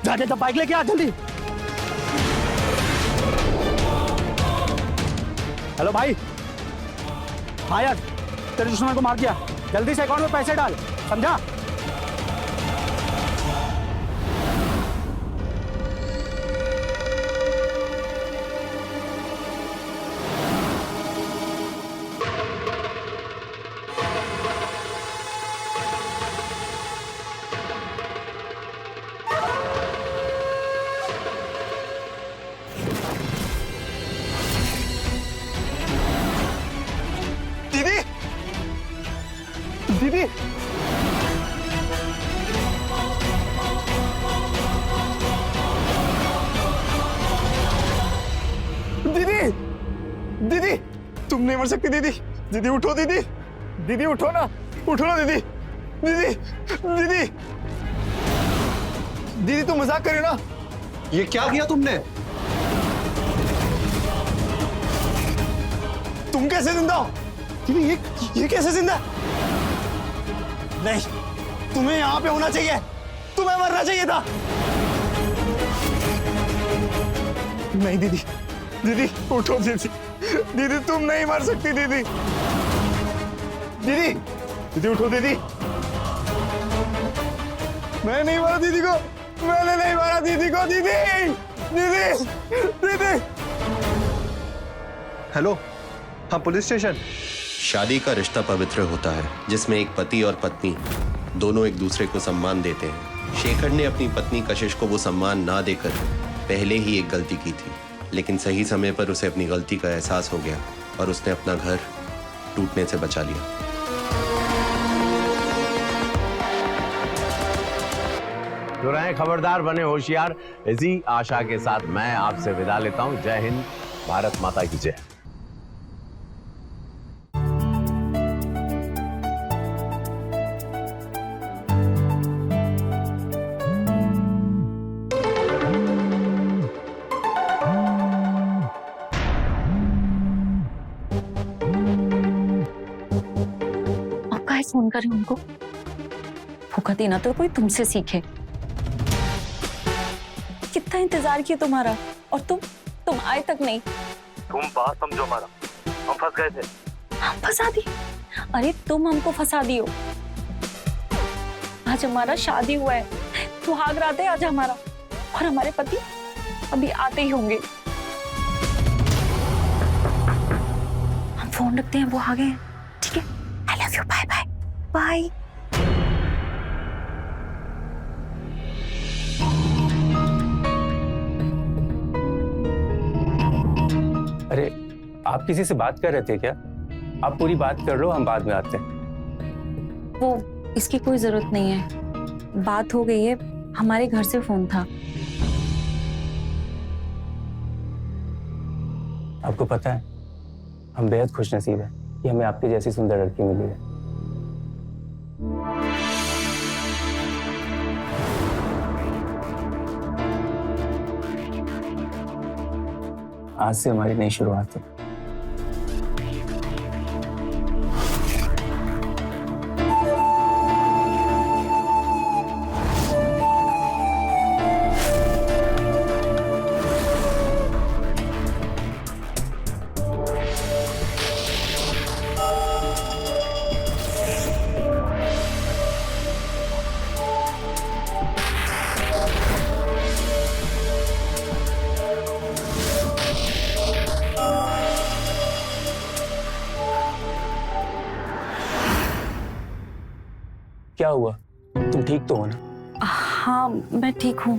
Speaker 3: जाके तो बाइक लेके आ जल्दी। हेलो भाई। हाँ यार, तेरे दुश्मन को मार दिया, जल्दी से अकाउंट में पैसे डाल, समझा? दीदी दीदी दीदी
Speaker 7: तुम नहीं मर सकती दीदी। दीदी उठो दीदी, दीदी उठो ना दीदी, दीदी दीदी दीदी तुम मजाक कर रहे हो ना?
Speaker 1: ये क्या किया तुमने?
Speaker 7: तुम कैसे जिंदा हो? दीदी ये कैसे जिंदा? नहीं, तुम्हें यहाँ पे होना चाहिए, तुम्हें मरना चाहिए था। नहीं दीदी, दीदी उठो दीदी, दीदी तुम नहीं मर सकती दीदी, दीदी दीदी उठो दीदी। मैं नहीं मारा दीदी को, मैंने नहीं मारा दीदी को, दीदी दीदी दीदी।
Speaker 1: हेलो, हाँ पुलिस स्टेशन।
Speaker 8: शादी का रिश्ता पवित्र होता है जिसमें एक पति और पत्नी दोनों एक दूसरे को सम्मान देते हैं। शेखर ने अपनी पत्नी कशिश को वो सम्मान ना देकर पहले ही एक गलती की थी, लेकिन सही समय पर उसे अपनी गलती का एहसास हो गया और उसने अपना घर टूटने से बचा लिया।
Speaker 9: तो रहें खबरदार, बने होशियार। इसी आशा के साथ मैं आपसे विदा लेता हूं। जय हिंद, भारत माता की जय।
Speaker 10: फोन करें उनको, भूखा देना तो कोई तुमसे सीखे। कितना इंतजार किया तुम्हारा और तुम आए तक नहीं।
Speaker 7: तुम बात समझो हमारा, हम फंस गए थे।
Speaker 10: हम फंसा दिए? अरे तुम हमको फंसा दियो। आज हमारा शादी हुआ है, सुहाग रात है आज हमारा, और हमारे पति अभी आते ही होंगे। हम फोन रखते हैं, वो आ गए हैं। ठीक है, I love you, bye bye bye.
Speaker 11: अरे आप किसी से बात कर रहे थे क्या? आप पूरी बात कर लो, हम बाद में आते हैं।
Speaker 10: वो इसकी कोई जरूरत नहीं है, बात हो गई है। हमारे घर से फोन था।
Speaker 11: आपको पता है, हम बेहद खुशनसीब हैं कि हमें आपकी जैसी सुंदर लड़की मिली है। आज से हमारी नई शुरुआत है। क्या हुआ? तुम ठीक तो हो ना?
Speaker 10: हाँ मैं ठीक हूँ,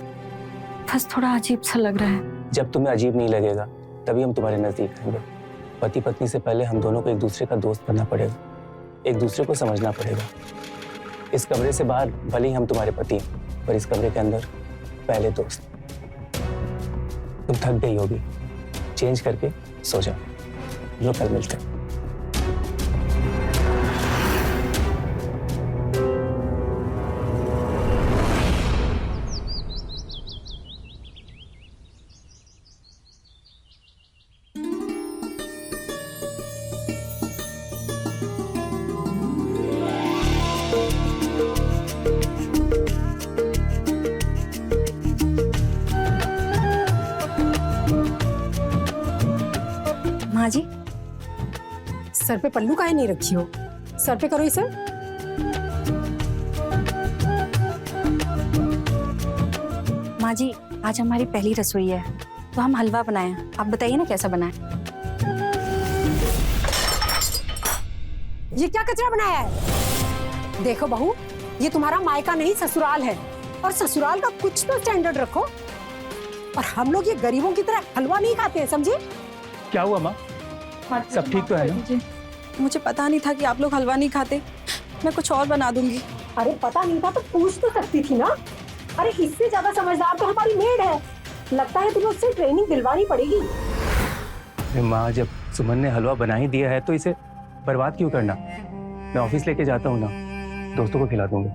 Speaker 10: बस थोड़ा अजीब सा लग रहा है।
Speaker 11: जब तुम्हें अजीब नहीं लगेगा तभी हम तुम्हारे नजदीक आएंगे। पति पत्नी से पहले हम दोनों को एक दूसरे का दोस्त बनना पड़ेगा, एक दूसरे को समझना पड़ेगा। इस कमरे से बाहर भले ही हम तुम्हारे पति हैं, पर इस कमरे के अंदर पहले दोस्त। तुम थक गई होगी, चेंज करके सो जाओ। लो कल मिलते हैं।
Speaker 10: माँ जी,
Speaker 12: सर पे पल्लू काहे नहीं रखी हो? सर पे करो इसे।
Speaker 10: माँ जी आज हमारी पहली रसोई है तो हम हलवा बनाए हैं। आप बताइए ना कैसा बना है।
Speaker 12: ये क्या कचरा बनाया है? देखो बहू, ये तुम्हारा मायका नहीं ससुराल है, और ससुराल का कुछ तो स्टैंडर्ड रखो। और हम लोग ये गरीबों की तरह हलवा नहीं खाते हैं, समझे?
Speaker 11: क्या हुआ माँ? सब ठीक तो है ना?
Speaker 10: मुझे पता नहीं था कि आप लोग हलवा नहीं खाते, मैं कुछ और बना दूंगी।
Speaker 12: अरे पता नहीं था तो पूछ तो सकती थी ना। अरे इससे ज्यादा समझदार तो हमारी मेड है। लगता है तुम्हें उससे ट्रेनिंग दिलवानी पड़ेगी।
Speaker 11: माँ जब सुमन ने हलवा बना ही दिया है तो इसे बर्बाद क्यों करना? मैं ऑफिस लेके जाता हूँ ना, दोस्तों को खिला दूंगा।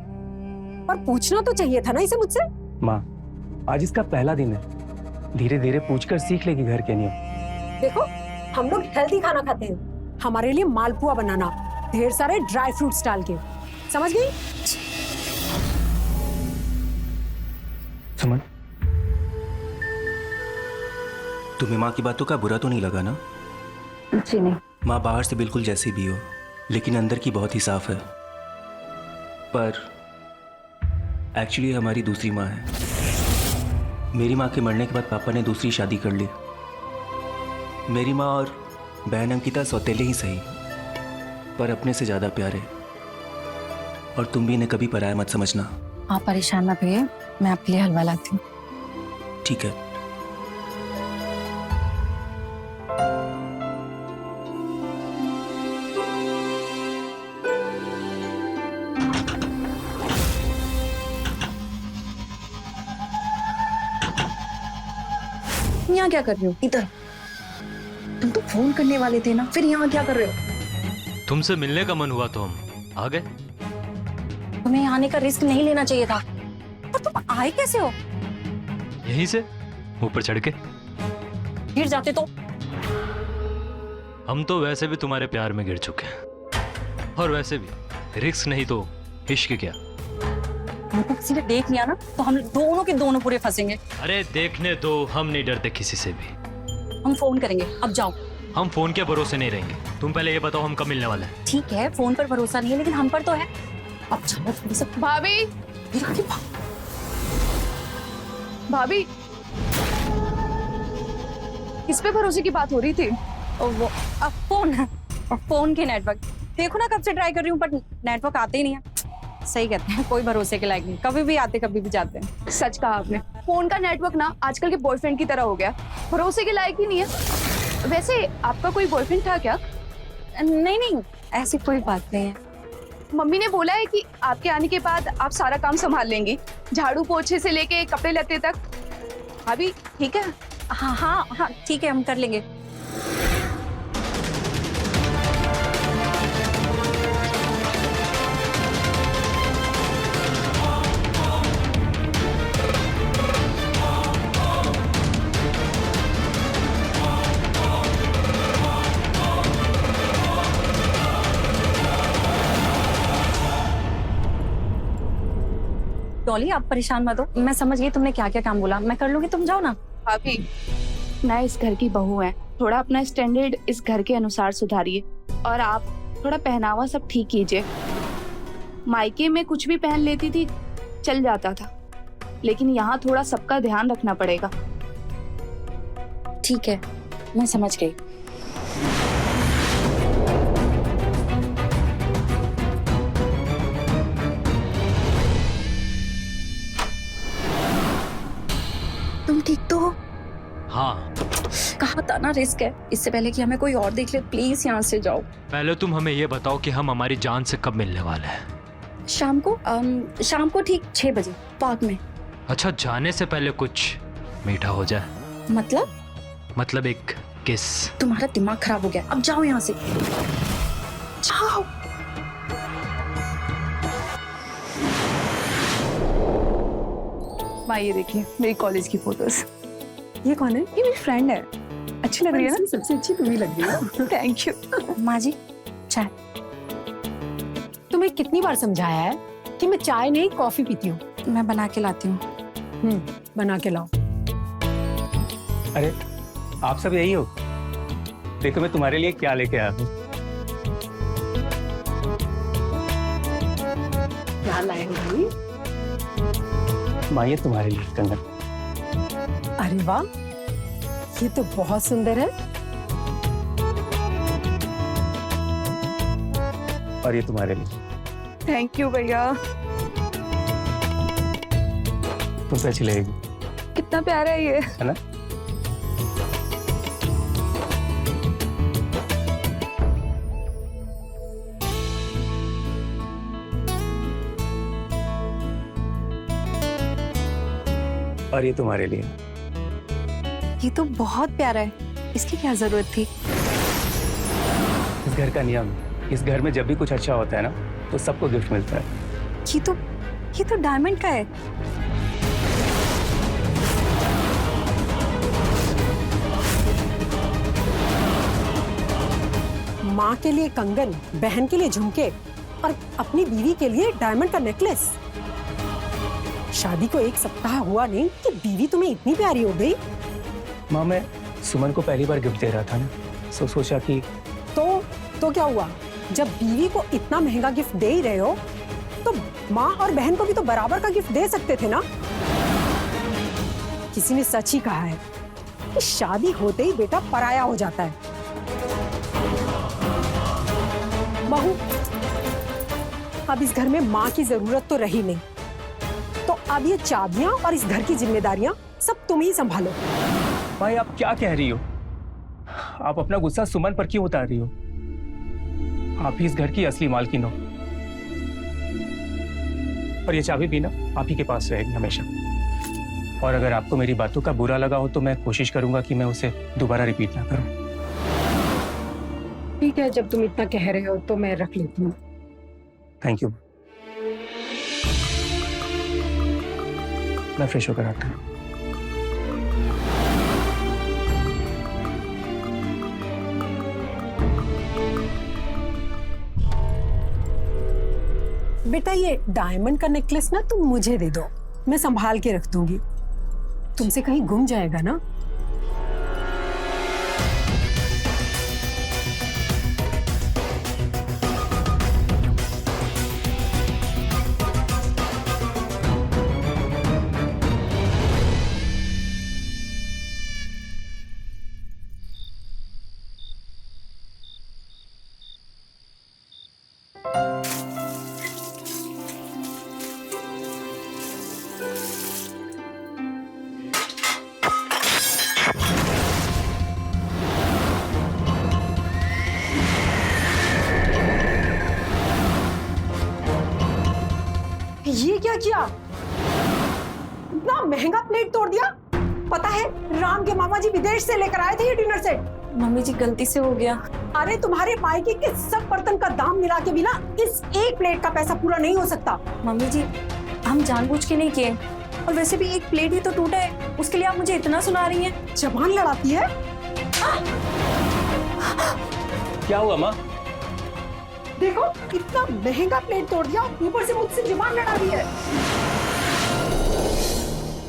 Speaker 12: और पूछना तो चाहिए था ना इसे मुझसे।
Speaker 11: माँ, आज इसका पहला दिन है, धीरे धीरे पूछकर सीख लेगी घर के नियम।
Speaker 12: देखो, हम लोग हेल्दी खाना खाते हैं, हमारे लिए मालपुआ बनाना ढेर सारे ड्राई फ्रूट्स डाल के, समझ गई?
Speaker 11: सुमन, तुम्हें माँ की बातों का बुरा तो नहीं लगा ना?
Speaker 10: जी नहीं।
Speaker 11: माँ बाहर से बिल्कुल जैसी भी हो, लेकिन अंदर की बहुत ही साफ है। पर एक्चुअली हमारी दूसरी माँ है। मेरी माँ के मरने के बाद पापा ने दूसरी शादी कर ली। मेरी माँ और बहन अंकिता सौतेले ही सही, पर अपने से ज्यादा प्यारे। और तुम भी इन्हें कभी पराया मत समझना।
Speaker 10: आप परेशान मत होइए, मैं आपके लिए हलवा लाती हूँ।
Speaker 11: ठीक है।
Speaker 10: यहाँ क्या कर रहे हो? इधर। तुम तो फोन करने वाले थे ना, फिर यहाँ क्या कर रहे हो?
Speaker 13: तुमसे मिलने का मन हुआ तो हम आ गए।
Speaker 10: तुम्हें यहाँ आने का रिस्क नहीं लेना चाहिए था। पर तुम आए कैसे हो?
Speaker 13: यहीं से ऊपर चढ़ के।
Speaker 10: गिर जाते तो?
Speaker 13: हम तो वैसे भी तुम्हारे प्यार में गिर चुके हैं, और वैसे भी रिस्क नहीं तो इश्क क्या।
Speaker 10: हमको किसी ने देख लिया ना तो हम दोनों के दोनों पूरे फंसेंगे।
Speaker 13: अरे देखने दो, हम नहीं डरते किसी से भी।
Speaker 10: हम फोन करेंगे, अब जाओ।
Speaker 13: हम फोन के भरोसे नहीं रहेंगे। तुम पहले ये बताओ हम कब मिलने वाले हैं?
Speaker 10: ठीक है, फोन पर भरोसा नहीं है लेकिन हम पर तो है। अब चलो थोड़ी सा।
Speaker 2: भाभी, भाभी, किस पे भरोसे की बात हो रही थी?
Speaker 10: वो अब फोन के नेटवर्क देखो ना, कब से ट्राई कर रही हूँ पर नेटवर्क आते ही नहीं है। सही कहते हैं, कोई भरोसे के लायक नहीं, कभी भी आते कभी भी जाते हैं।
Speaker 2: सच कहा आपने, फोन का नेटवर्क ना आजकल के बॉयफ्रेंड की तरह हो गया, भरोसे के लायक ही नहीं है। वैसे आपका कोई बॉयफ्रेंड था क्या?
Speaker 10: नहीं, ऐसी कोई बात नहीं है।
Speaker 2: मम्मी ने बोला है कि आपके आने के बाद आप सारा काम संभाल लेंगी, झाड़ू पोछे से लेके कपड़े लत्ते तक। अभी ठीक है?
Speaker 10: हाँ ठीक है, हम कर लेंगे। डॉली, आप परेशान मत हो, मैं समझ गई तुमने क्या क्या काम बोला, मैं कर लूंगी, तुम जाओ ना।
Speaker 2: भाभी, मैं इस घर की बहू है, थोड़ा अपना स्टैंडर्ड इस घर के अनुसार सुधारिए, और आप थोड़ा पहनावा सब ठीक कीजिए। मायके में कुछ भी पहन लेती थी, चल जाता था, लेकिन यहाँ थोड़ा सबका ध्यान रखना पड़ेगा।
Speaker 10: ठीक है, मैं समझ गई। तुम ठीक तो हो?
Speaker 13: हाँ।
Speaker 10: कहा था ना रिस्क है, इससे पहले कि हमें कोई और देख ले प्लीज यहाँ से जाओ।
Speaker 13: पहले तुम हमें ये बताओ कि हम हमारी जान से कब मिलने वाले हैं?
Speaker 10: शाम को ठीक 6 बजे पार्क में।
Speaker 13: अच्छा, जाने से पहले कुछ मीठा हो जाए। मतलब एक किस।
Speaker 10: तुम्हारा दिमाग खराब हो गया, अब जाओ यहाँ से, जाओ।
Speaker 2: माँ ये देखिए मेरी कॉलेज की फोटोज।
Speaker 6: ये कौन है?
Speaker 2: ये मेरी फ्रेंड है, अच्छी लग रही है ना?
Speaker 6: सबसे अच्छी तुम्हें लग रही है।
Speaker 2: Thank you.
Speaker 10: माँ जी, चाय।
Speaker 12: तुम्हें कितनी बार समझाया है कि मैं चाय नहीं कॉफी पीती हूँ?
Speaker 10: मैं बना के लाती हूँ।
Speaker 12: बना के लाओ।
Speaker 11: अरे आप सब यही हो? देखो मैं तुम्हारे लिए क्या लेके आया हूँ।
Speaker 12: क्या लाए हो भाई?
Speaker 11: माँ, ये तुम्हारे लिए कंगन।
Speaker 12: अरे वाह, ये तो बहुत सुंदर है।
Speaker 11: और ये तुम्हारे लिए।
Speaker 2: थैंक यू भैया।
Speaker 11: तुमसे अच्छी लगेगी।
Speaker 2: कितना प्यारा है ये,
Speaker 11: है ना? और ये तुम्हारे लिए।
Speaker 10: ये तो बहुत प्यारा है, इसकी क्या जरूरत थी?
Speaker 11: इस घर का नियम, इस घर में जब भी कुछ अच्छा होता है ना तो सबको गिफ्ट मिलता है।
Speaker 10: ये तो डायमंड का है।
Speaker 12: माँ के लिए कंगन, बहन के लिए झुमके और अपनी बीवी के लिए डायमंड का नेकलेस। शादी को 1 सप्ताह हुआ नहीं कि बीवी तुम्हें इतनी प्यारी हो गई।
Speaker 11: माँ, मैं सुमन को पहली बार गिफ्ट दे रहा था ना, सोचा कि
Speaker 12: तो क्या हुआ? जब बीवी को इतना महंगा गिफ्ट दे ही रहे हो तो माँ और बहन को भी तो बराबर का गिफ्ट दे सकते थे ना। किसी ने सच ही कहा है कि शादी होते ही बेटा पराया हो जाता है। बहू, अब इस घर में माँ की जरूरत तो रही नहीं, तो अब ये चाबियां और इस घर की जिम्मेदारियां सब तुम ही संभालो।
Speaker 11: भाई, आप क्या कह रही हो? आप अपना गुस्सा सुमन पर क्यों उतार रही हो? आप ही इस घर की असली मालकिन हो और ये चाबी भी ना आप ही के पास रहेगी हमेशा। और अगर आपको मेरी बातों का बुरा लगा हो तो मैं कोशिश करूंगा कि मैं उसे दोबारा रिपीट ना करूं।
Speaker 12: ठीक है, जब तुम इतना कह रहे हो तो मैं रख लेती हूँ।
Speaker 11: Thank you. मैं फ्रेश होकर आता हूँ।
Speaker 12: बेटा, ये डायमंड का नेकलेस ना तुम मुझे दे दो, मैं संभाल के रख दूंगी। तुमसे कहीं गुम जाएगा ना। ये क्या किया? इतना महंगा प्लेट तोड़ दिया। पता है राम के मामा जी विदेश से लेकर आए थे ये डिनर सेट।
Speaker 10: मम्मी जी, गलती से हो गया।
Speaker 12: अरे तुम्हारे मायके के सब बर्तन का दाम मिला के भी ना इस एक प्लेट का पैसा पूरा नहीं हो सकता।
Speaker 10: मम्मी जी, हम जानबूझ के नहीं किए, और वैसे भी एक प्लेट ही तो टूटा है, उसके लिए आप मुझे इतना सुना रही हैं?
Speaker 12: जबान लड़ाती है।
Speaker 11: क्या हुआ माँ?
Speaker 12: देखो, इतना महंगा प्लेट तोड़ दिया, ऊपर से मुझसे जबान लड़ा रही है।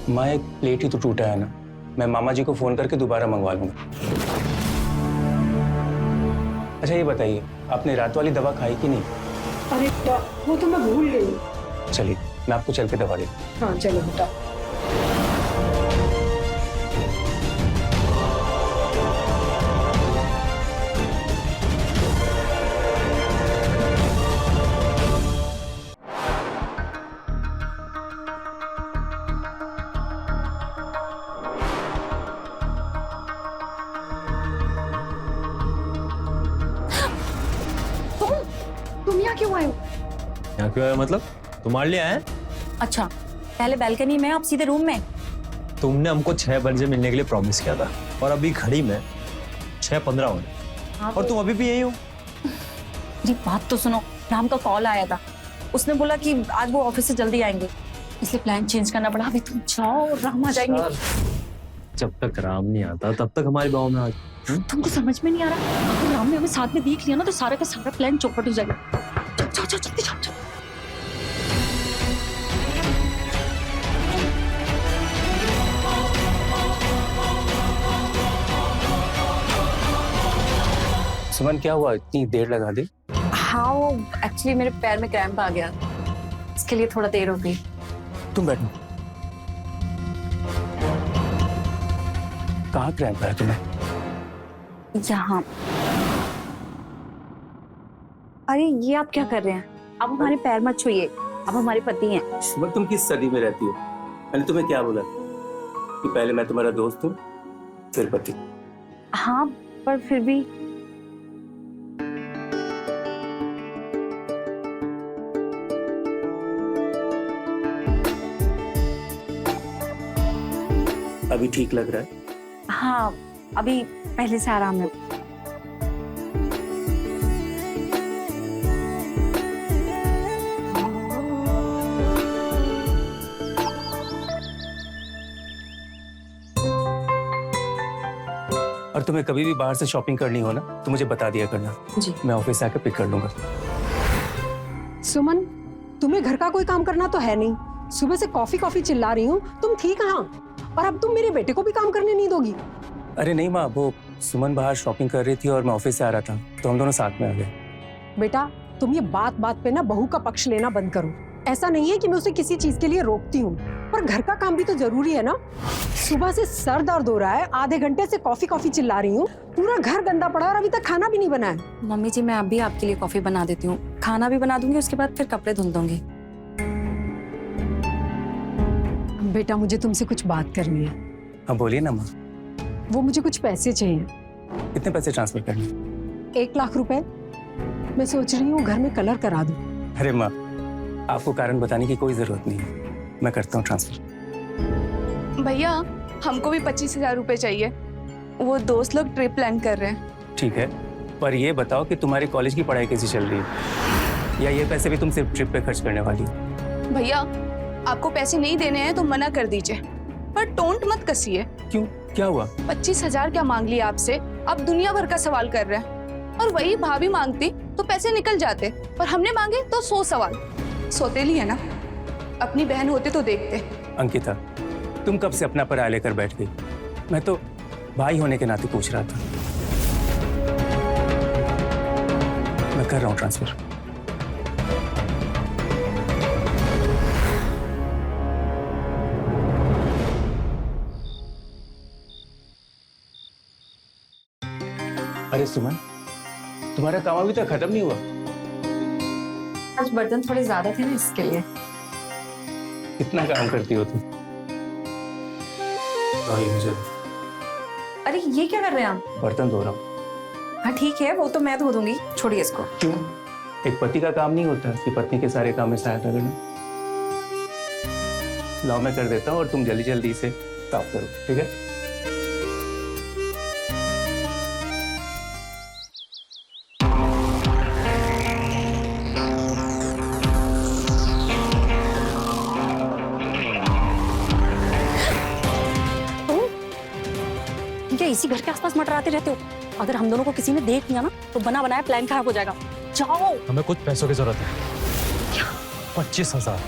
Speaker 11: माँ, एक प्लेट ही तो टूटा है ना, मैं मामा जी को फोन करके दोबारा मंगवा लूंगा। अच्छा ये बताइए, आपने रात वाली दवा खाई कि नहीं?
Speaker 12: अरे वो तो मैं भूल गई।
Speaker 11: चलिए मैं आपको चल के दवा देता हूँ।
Speaker 12: हाँ चलो बेटा। तुम यहाँ क्यों आए हो?
Speaker 7: यहाँ क्यों आया मतलब? तुम्हारे लिए आए?
Speaker 10: अच्छा, पहले बालकनी में, अब सीधे रूम में।
Speaker 7: तुमने हमको 6 बजे मिलने के लिए प्रॉमिस किया था और अभी घड़ी में 6:15 हो गए और तुम अभी भी यही हो।
Speaker 10: जी बात तो सुनो, राम का कॉल आया था, उसने बोला कि आज वो ऑफिस से जल्दी आएंगे, इसलिए प्लान चेंज करना पड़ा। अभी तुम जाओ, राम आ जाएंगे।
Speaker 7: जब तक राम नहीं आता तब तक हमारे गाँव में
Speaker 10: तुमको समझ में नहीं आ रहा? अगर राम ने हमें साथ में देख लिया ना तो सारा का सारा प्लान चौपट हो जाएगा। जाओ जाओ जल्दी जाओ।
Speaker 11: सुमन, क्या हुआ, इतनी देर लगा दी?
Speaker 10: हाँ, वो एक्चुअली मेरे पैर में क्रैम्प आ गया, इसके लिए थोड़ा देर हो गई।
Speaker 11: तुम बैठो। कहाँ क्रैम्प है तुम्हें?
Speaker 10: यहाँ। अरे ये आप क्या कर रहे हैं? आप हमारे पैर मत छुइए, आप हमारे पति हैं।
Speaker 11: सुमन, तुम किस सदी में रहती हो? मैंने तुम्हें क्या बोला कि पहले मैं तुम्हारा दोस्त हूँ फिर पति?
Speaker 10: हाँ, पर फिर भी
Speaker 11: अभी ठीक लग रहा है?
Speaker 10: हाँ, अभी पहले से आराम है।
Speaker 11: और तुम्हें कभी भी बाहर से शॉपिंग करनी हो ना तो मुझे बता दिया करना।
Speaker 10: जी।
Speaker 11: मैं ऑफिस से आकर पिक कर लूंगा।
Speaker 12: सुमन, तुम्हें घर का कोई काम करना तो है नहीं। सुबह से कॉफी कॉफी चिल्ला रही हूँ, तुम थी कहाँ? और अब तुम मेरे बेटे को भी काम करने नहीं दोगी?
Speaker 11: अरे नहीं माँ, वो सुमन बाहर शॉपिंग कर रही थी और मैं ऑफिस से आ रहा था तो हम दोनों साथ में आ गए।
Speaker 12: बेटा, तुम ये बात बात पे ना बहू का पक्ष लेना बंद करो। ऐसा नहीं है कि मैं उसे किसी चीज के लिए रोकती हूँ, पर घर का काम भी तो जरूरी है ना। सुबह से सर दर्द हो रहा है, आधे घंटे से कॉफी कॉफी चिल्ला रही हूँ, पूरा घर गंदा पड़ा और अभी तक खाना भी नहीं बना है।
Speaker 10: मम्मी जी, मैं अभी आपके लिए कॉफी बना देती हूँ, खाना भी बना दूंगी, उसके बाद फिर कपड़े धुल दूंगी।
Speaker 12: बेटा, मुझे तुमसे कुछ बात करनी है।
Speaker 11: हाँ बोलिए ना माँ।
Speaker 12: वो मुझे कुछ पैसे चाहिए।
Speaker 11: कितने पैसे ट्रांसफर करने?
Speaker 12: 1 लाख रुपए। मैं सोच रही हूँ घर में कलर करा दूं।
Speaker 11: अरे माँ, आपको कारण बताने की कोई जरूरत नहीं है, मैं करता हूँ ट्रांसफर।
Speaker 2: भैया, हमको भी 25,000 रुपए चाहिए। वो दोस्त लोग ट्रिप प्लान कर रहे हैं।
Speaker 11: ठीक है, पर ये बताओ कि तुम्हारी कॉलेज की पढ़ाई कैसी चल रही है, या ये पैसे भी तुम सिर्फ ट्रिप पे खर्च करने वाली हो?
Speaker 2: भैया, आपको पैसे नहीं देने हैं तो मना कर दीजिए, पर टोंट मत कसिए।
Speaker 11: क्यों, क्या हुआ?
Speaker 2: 25,000 क्या मांग लिया आपसे? अब दुनिया भर का सवाल कर रहे हैं। और वही भाभी मांगती तो पैसे निकल जाते, पर हमने मांगे तो 100 सवाल। सौतेली है ना, अपनी बहन होते तो देखते।
Speaker 11: अंकिता, तुम कब से अपना पराया लेकर बैठ गई? मैं तो भाई होने के नाते पूछ रहा था। मैं कर रहा हूँ ट्रांसफर। अरे सुमन, तुम्हारा काम अभी तक खत्म नहीं हुआ?
Speaker 10: आज बर्तन थोड़े ज्यादा थे ना, इसके लिए।
Speaker 11: कितना काम करती हो तुम? मुझे
Speaker 10: अरे ये क्या कर रहे हैं आप?
Speaker 11: बर्तन धो रहा हूँ।
Speaker 10: हाँ ठीक है, वो तो मैं धो दूंगी, छोड़िए इसको।
Speaker 11: क्यों? एक पति का काम नहीं होता कि पत्नी के सारे काम में सहायता करना? लाओ मैं कर देता हूँ और तुम जल्दी जल्दी से साफ करो, ठीक है?
Speaker 10: इसी घर के आसपास मंडराते रहते हो। अगर हम दोनों को किसी ने देख लिया ना तो बना बनाया प्लान खराब हो जाएगा। जाओ।
Speaker 13: हमें कुछ पैसों की जरूरत है।
Speaker 10: क्या?
Speaker 13: 25,000।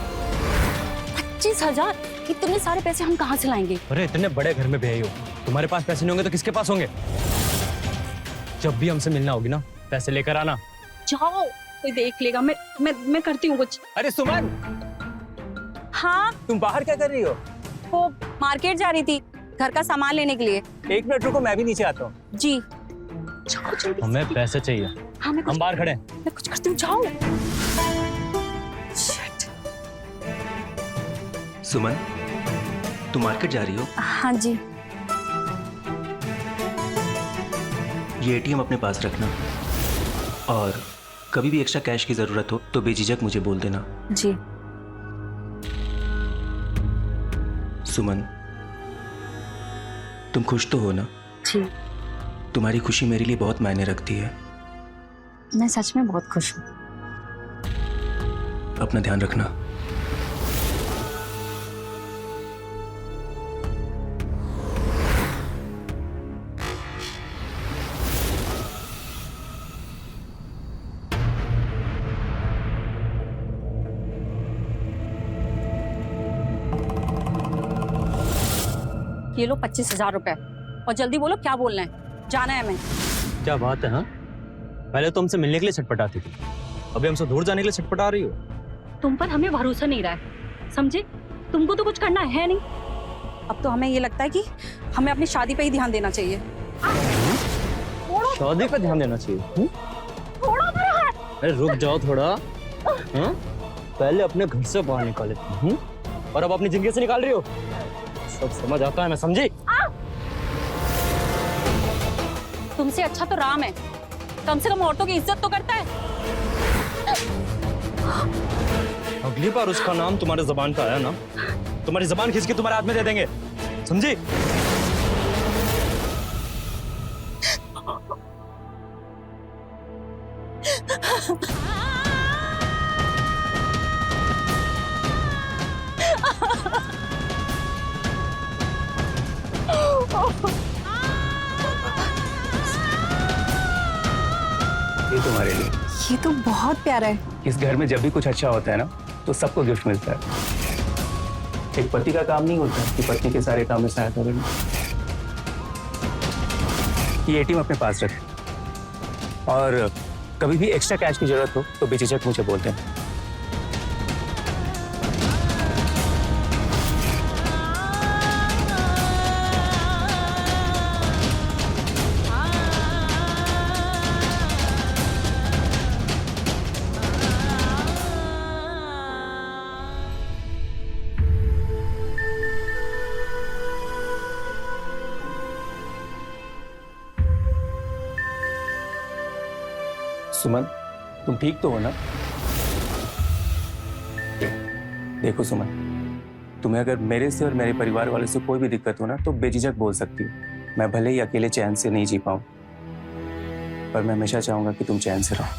Speaker 10: 25,000? इतने सारे पैसे हम कहाँ से लाएंगे?
Speaker 13: अरे इतने बड़े घर में भी हो, तुम्हारे पास पैसे नहीं होंगे तो किसके पास होंगे? जब भी हमसे मिलना होगी ना, पैसे लेकर आना।
Speaker 10: जाओ, कोई देख लेगा। मैं करती हूँ कुछ।
Speaker 11: अरे सुमन!
Speaker 10: हाँ?
Speaker 11: तुम बाहर क्या कर रही हो?
Speaker 10: वो मार्केट जा रही थी घर का सामान लेने के लिए।
Speaker 11: 1 मिनट रुको, मैं भी नीचे आता हूँ।
Speaker 10: जी।
Speaker 13: हमें पैसे चाहिए।
Speaker 10: हाँ,
Speaker 13: हम बाहर खड़े हैं।
Speaker 10: मैं कुछ करती हूँ, जाओ।
Speaker 14: सुमन, तुम मार्केट जा रही हो?
Speaker 10: हाँ जी।
Speaker 14: ये एटीएम अपने पास रखना, और कभी भी एक्स्ट्रा कैश की जरूरत हो तो बेझिझक मुझे बोल देना।
Speaker 10: जी।
Speaker 14: सुमन, तुम खुश तो हो ना?
Speaker 10: जी।
Speaker 14: तुम्हारी खुशी मेरे लिए बहुत मायने रखती है।
Speaker 10: मैं सच में बहुत खुश हूँ।
Speaker 14: अपना ध्यान रखना।
Speaker 10: ये लो 25,000 रुपए, और जल्दी बोलो क्या बोलना है, जाना है हमें।
Speaker 13: क्या बात है? हाँ, पहले तो हमसे मिलने के लिए छटपटाती थी, अभी हमसे दूर जाने के लिए छटपटा रही हो।
Speaker 10: तुम पर हमें भरोसा नहीं रहा है, समझे? तुमको तो कुछ करना है नहीं। अब तो हमें ये लगता है कि हमें अपनी शादी पे ही ध्यान देना चाहिए।
Speaker 13: शादी पे ध्यान देना चाहिए?
Speaker 10: थोड़ा
Speaker 13: अरे रुक जाओ थोड़ा। हाँ? पहले अपने घर से बाहर निकाले और अब अपनी जिंदगी से निकाल रही हो। सब समझ आता है, मैं समझी।
Speaker 10: तुमसे अच्छा तो राम है, कम से कम औरतों की इज्जत तो करता है।
Speaker 13: अगली बार उसका नाम तुम्हारे जबान पे आया ना, तुम्हारी जबान खींच के तुम्हारे हाथ में दे देंगे, समझी?
Speaker 11: तुम्हारे लिए।
Speaker 10: ये तो बहुत प्यारा है।
Speaker 11: इस घर में जब भी कुछ अच्छा होता है ना तो सबको गिफ्ट मिलता है। एक पति का काम नहीं होता कि पत्नी के सारे काम में सहायता करना। ये एटीएम अपने पास रखें और कभी भी एक्स्ट्रा कैश की जरूरत हो तो बेझिझक मुझे बोलते हैं। सुमन, तुम ठीक तो हो ना? देखो सुमन, तुम्हें अगर मेरे से और मेरे परिवार वालों से कोई भी दिक्कत हो ना तो बेझिझक बोल सकती हो। मैं भले ही अकेले चैन से नहीं जी पाऊं, पर मैं हमेशा चाहूंगा कि तुम चैन से रहो।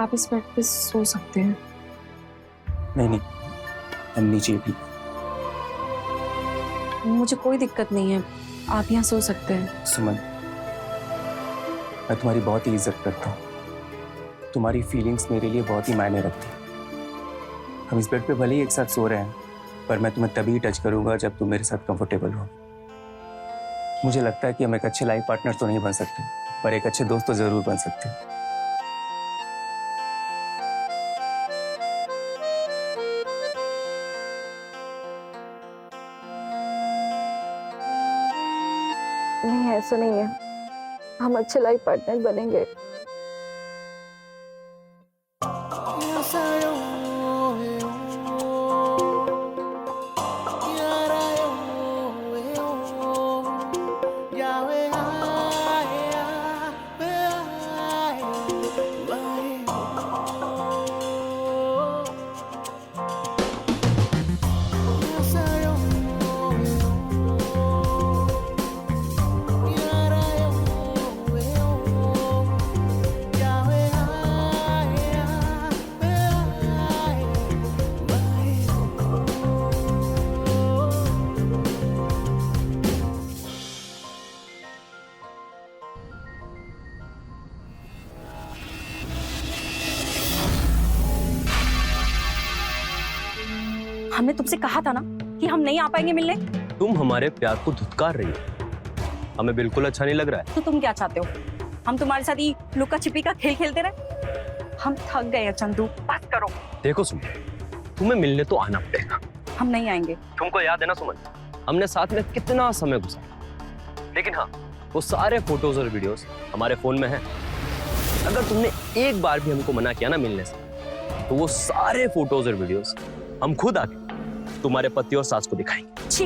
Speaker 6: आप इस बेड पे सो सकते हैं।
Speaker 11: नहीं, हम नीचे भी।
Speaker 6: मुझे कोई दिक्कत नहीं है, आप यहाँ सो सकते हैं।
Speaker 11: सुमन, मैं तुम्हारी बहुत ही इज्जत करता हूँ। तुम्हारी फीलिंग्स मेरे लिए बहुत ही मायने रखती हैं। हम इस बेड पे भले ही एक साथ सो रहे हैं, पर मैं तुम्हें तभी टच करूंगा जब तुम मेरे साथ कंफर्टेबल हो। मुझे लगता है कि हम एक अच्छे लाइफ पार्टनर तो नहीं बन सकते, पर एक अच्छे दोस्त तो जरूर बन सकते हैं।
Speaker 6: नहीं, ऐसा नहीं है, हम अच्छे लाइफ पार्टनर बनेंगे।
Speaker 10: हमने तुमसे कहा था ना कि हम नहीं आ पाएंगे मिलने।
Speaker 13: तुम हमारे प्यार को धुतकार रही हो, हमें बिल्कुल अच्छा नहीं लग रहा है।
Speaker 10: तो तुम क्या चाहते हो, हम तुम्हारे साथ ही लुका छिपी का खेल खेलते रहे? हम थक गए हैं चंदू, बस करो।
Speaker 13: देखो सुमन, तुम्हें मिलने तो आना पड़ेगा।
Speaker 10: हम नहीं आएंगे।
Speaker 13: तुमको याद है ना सुमन, हमने साथ में कितना समय गुजारा, लेकिन हाँ, वो सारे फोटोज और वीडियोस हमारे फोन में हैं। अगर तुमने एक बार भी हमको मना किया ना मिलने से, तो वो सारे फोटोज और वीडियोस हम खुद आके तुम्हारे पति और सास को दिखाएंगे।
Speaker 10: छी,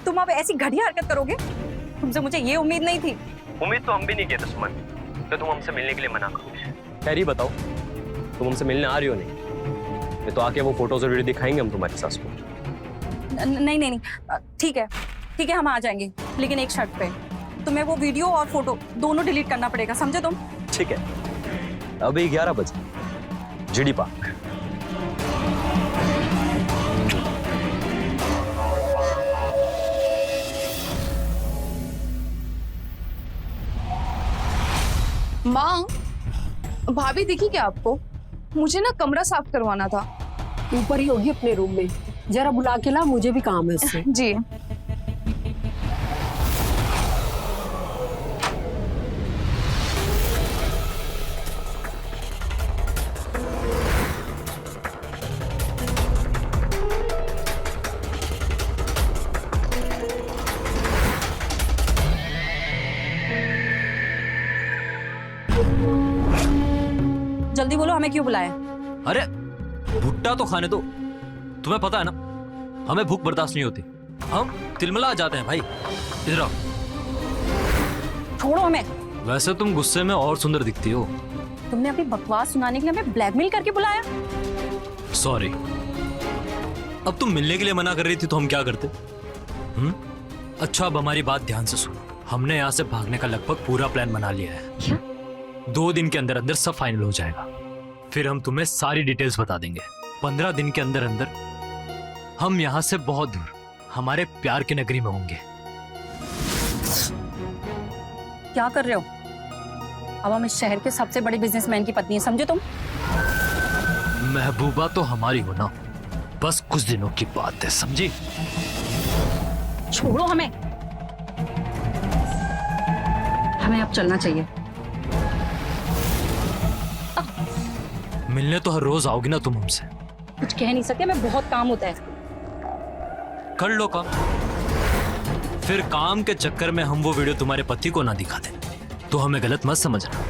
Speaker 10: तुम अब ऐसी घटिया हरकत करोगे? तुमसे मुझे ये उम्मीद नहीं थी।
Speaker 13: उम्मीद तो हम भी नहीं कहते सुमन कि तुम हमसे मिलने के लिए मना करोगे। खैर ही बताओ, तुम हमसे मिलने आ रही हो नहीं? ये तो आके वो फोटोज और वीडियो दिखाएंगे हम तुम्हारी सास को।
Speaker 10: नहीं नहीं नहीं, ठीक है हम आ जाएंगे, लेकिन एक शर्त पे, तुम्हें वो वीडियो और फोटो दोनों डिलीट करना पड़ेगा, समझे तुम?
Speaker 13: ठीक है, अभी 11 बजे जीडी पार्क।
Speaker 2: माँ, भाभी दिखी क्या आपको? मुझे ना कमरा साफ करवाना था।
Speaker 12: ऊपर ही होगी अपने रूम में, जरा बुला के ला, मुझे भी काम है उससे।
Speaker 2: जी।
Speaker 10: जल्दी बोलो, हमें क्यों बुलाया?
Speaker 15: अरे भुट्टा तो खाने दो, तुम्हें पता है ना हमें भूख बर्दाश्त नहीं होती, हम तिलमिला जाते हैं भाई। इधर आओ।
Speaker 10: छोड़ो हमें।
Speaker 15: वैसे तुम गुस्से में और सुंदर दिखती हो।
Speaker 10: तुमने अपनी बकवास सुनाने के लिए हमें ब्लैकमेल करके बुलाया?
Speaker 15: सॉरी। अब तुम मिलने के लिए मना कर रही थी तो हम क्या करते? अच्छा, अब हमारी बात ध्यान से सुनो। हमने यहाँ से भागने का लगभग पूरा प्लान बना लिया है।
Speaker 10: क्या?
Speaker 15: 2 दिन के अंदर अंदर सब फाइनल हो जाएगा, फिर हम तुम्हें सारी डिटेल्स बता देंगे। 15 दिन के अंदर अंदर हम यहाँ से बहुत दूर हमारे प्यार की नगरी में होंगे।
Speaker 10: क्या कर रहे हो? अब हम इस शहर के सबसे बड़े बिजनेसमैन की पत्नी है, समझे तुम?
Speaker 15: महबूबा तो हमारी हो ना, बस कुछ दिनों की बात है, समझी?
Speaker 10: छोड़ो हमें अब चलना चाहिए।
Speaker 15: मिलने तो हर रोज आओगी ना तुम हमसे?
Speaker 10: कुछ कह नहीं सकते, मैं बहुत काम होता है।
Speaker 15: कर लो काम, फिर काम के चक्कर में हम वो वीडियो तुम्हारे पति को ना दिखा दें तो हमें गलत मत समझना।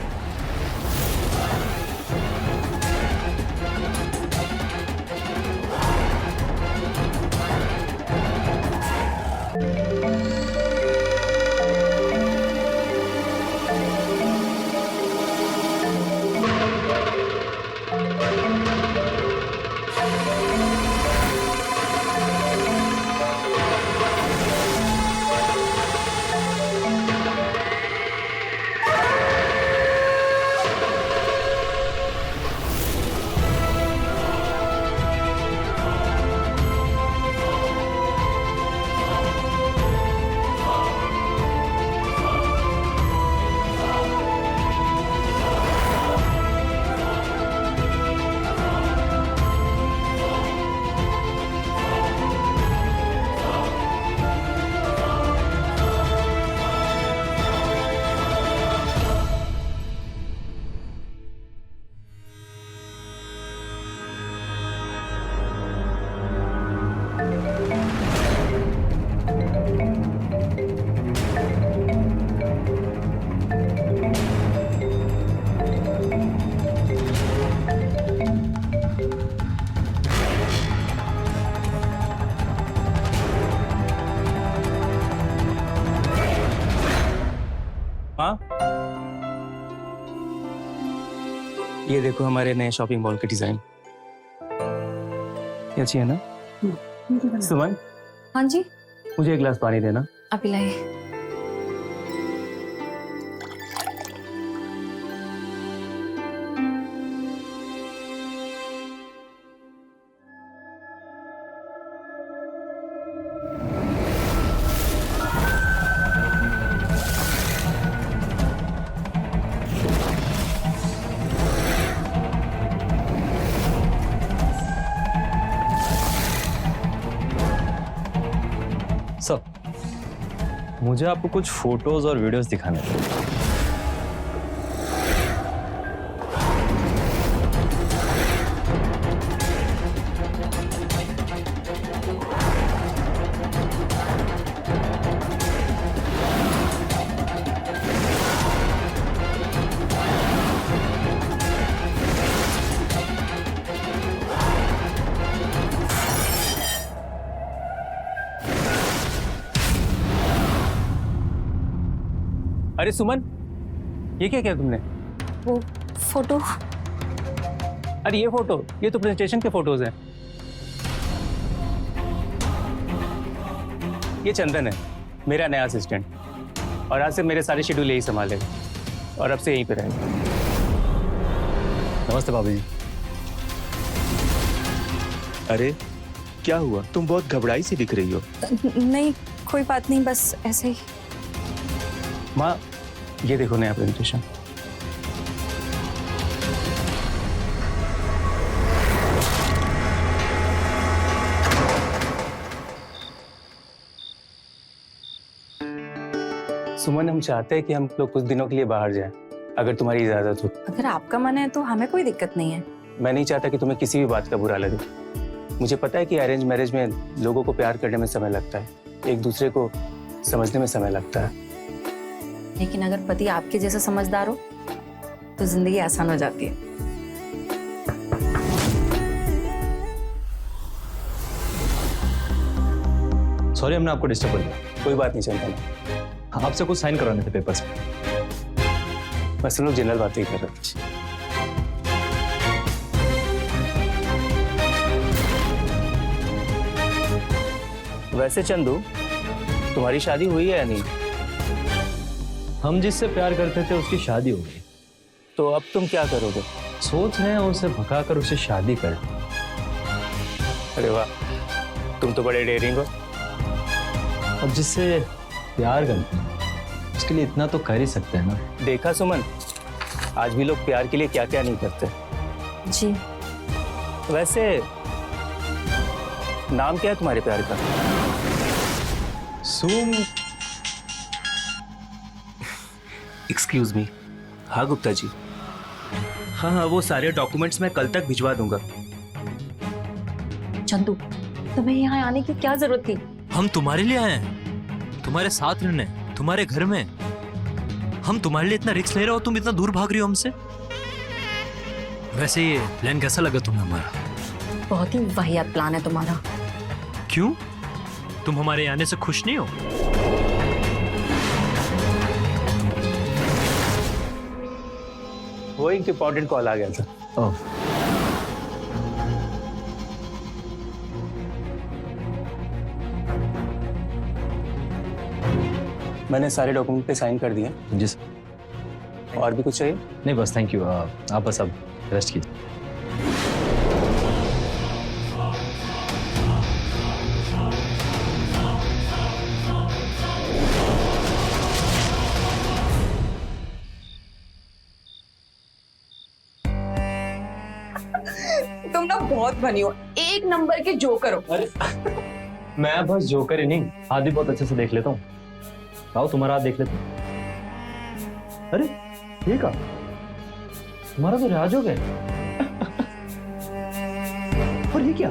Speaker 11: हाँ, ये देखो हमारे नए शॉपिंग मॉल के डिजाइन, ये अच्छी है ना? सुमन,
Speaker 10: हाँ जी,
Speaker 11: मुझे एक गिलास पानी देना।
Speaker 10: अभी लाइए।
Speaker 13: सर, मुझे आपको कुछ फोटोज और वीडियोस दिखाने थे।
Speaker 11: अरे सुमन, ये क्या किया तुमने?
Speaker 10: वो फोटो।
Speaker 11: अरे ये फोटो, ये तो प्रेजेंटेशन के फोटोज हैं। ये चंदन है, मेरा नया असिस्टेंट, और आज से मेरे सारे शेड्यूल यही संभालेगा और अब से यहीं पे रहेगा।
Speaker 13: नमस्ते भाभी जी।
Speaker 16: अरे क्या हुआ, तुम बहुत घबराई सी दिख रही हो।
Speaker 10: नहीं, कोई बात नहीं, बस ऐसे ही।
Speaker 11: माँ, ये देखो नया प्रेजेंटेशन। सुमन, हम चाहते हैं कि हम लोग कुछ दिनों के लिए बाहर जाएं, अगर तुम्हारी इजाजत हो।
Speaker 10: अगर आपका मन है तो हमें कोई दिक्कत नहीं है।
Speaker 11: मैं नहीं चाहता कि तुम्हें किसी भी बात का बुरा लगे। मुझे पता है कि अरेंज मैरिज में लोगों को प्यार करने में समय लगता है, एक दूसरे को समझने में समय लगता है,
Speaker 10: लेकिन अगर पति आपके जैसा समझदार हो तो जिंदगी आसान हो जाती है।
Speaker 13: सॉरी, हमने आपको डिस्टर्ब कर दिया।
Speaker 11: कोई बात नहीं, चलता ना।
Speaker 13: आपसे कुछ साइन करवाने थे पेपर्स पे।
Speaker 11: बस हम लोग जनरल बातें ही कर रहे थे। वैसे चंदू, तुम्हारी शादी हुई है या नहीं?
Speaker 13: हम जिससे प्यार करते थे उसकी शादी हो गई।
Speaker 11: तो अब तुम क्या करोगे?
Speaker 13: सोच रहे हैं उसे भगाकर उसे शादी कर।
Speaker 11: अरे वाह, तुम तो बड़े डेयरिंग हो।
Speaker 13: अब जिससे प्यार करते हैं उसके लिए इतना तो कर ही सकते हैं ना।
Speaker 11: देखा सुमन, आज भी लोग प्यार के लिए क्या क्या नहीं करते।
Speaker 10: जी
Speaker 11: वैसे नाम क्या है तुम्हारे प्यार का?
Speaker 14: सुम। Excuse me.
Speaker 11: हाँ गुप्ता जी।
Speaker 14: हाँ हाँ, वो सारे डॉक्यूमेंट्स मैं कल तक भिजवा दूंगा।
Speaker 10: चंदू, तुम्हें यहाँ आने की क्या जरूरत थी?
Speaker 15: हम तुम्हारे लिए आए हैं, तुम्हारे साथ रहने, तुम्हारे घर में। हम तुम्हारे लिए इतना रिस्क ले रहे हो, तुम इतना दूर भाग रही हो हमसे। वैसे ये प्लान कैसा लगा तुम्हें हमारा?
Speaker 10: बहुत ही वाहियात प्लान है तुम्हारा।
Speaker 15: क्यों? तुम हमारे आने से खुश नहीं हो?
Speaker 11: वो एक इम्पोर्टेंट कॉल आ गया था।
Speaker 15: ओह।
Speaker 11: मैंने सारे डॉक्यूमेंट पे साइन कर दिए।
Speaker 13: जी सर।
Speaker 11: और भी कुछ चाहिए?
Speaker 13: नहीं बस थैंक यू, आप बस अब रेस्ट कीजिए।
Speaker 2: तुम ना बहुत बनी हो, एक नंबर के जोकर हो।
Speaker 13: अरे मैं बस जोकर ही नहीं, हाथ भी बहुत अच्छे से देख लेता हूँ। आओ तुम्हारा हाथ देख लेता हूँ। अरे ये क्या, तुम्हारा तो रिवाज हो गया। और ये क्या,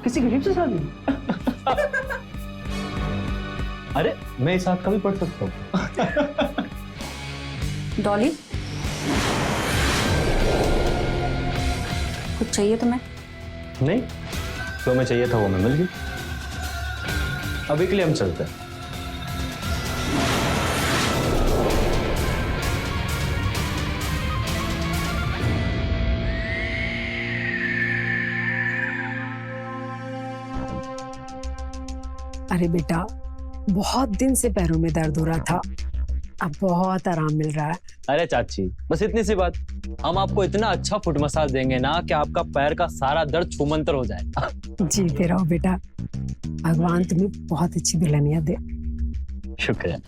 Speaker 13: किसी गरीब से शादी? अरे मैं इस हाथ का भी पढ़ सकता हूँ।
Speaker 10: डॉली, कुछ चाहिए तुम्हें?
Speaker 13: नहीं, जो मैं चाहिए था वो मैं मिल गई। अभी के लिए हम चलते हैं।
Speaker 12: अरे बेटा, बहुत दिन से पैरों में दर्द हो रहा था, अब बहुत आराम मिल रहा है।
Speaker 13: अरे चाची, बस इतनी सी बात, हम आपको इतना अच्छा फुट मसाज देंगे ना कि आपका पैर का सारा दर्द छूमंतर हो जाएगा।
Speaker 12: जीते रहो बेटा, भगवान तुम्हें बहुत अच्छी दुल्हनियां दे।
Speaker 13: शुक्रिया।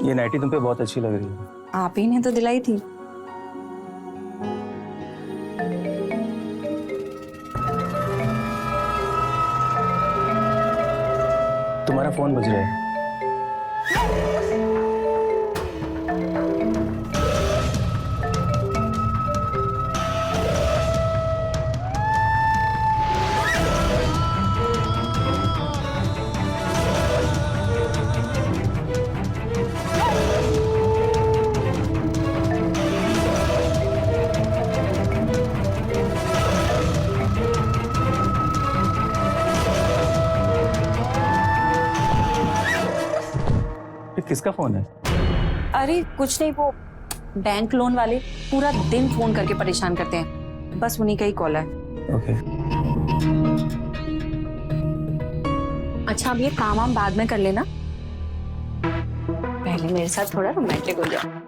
Speaker 11: ये नाइटी तुम पे बहुत अच्छी लग रही है।
Speaker 10: आप ही ने तो दिलाई थी।
Speaker 11: तुम्हारा फोन बज रहा है। किसका फोन है?
Speaker 10: अरे कुछ नहीं, वो बैंक लोन वाले पूरा दिन फोन करके परेशान करते हैं, बस उन्हीं का ही कॉल है।
Speaker 11: ओके।
Speaker 10: अच्छा, अब ये काम हम बाद में कर लेना, पहले मेरे साथ थोड़ा रोमांटिक हो जाओ।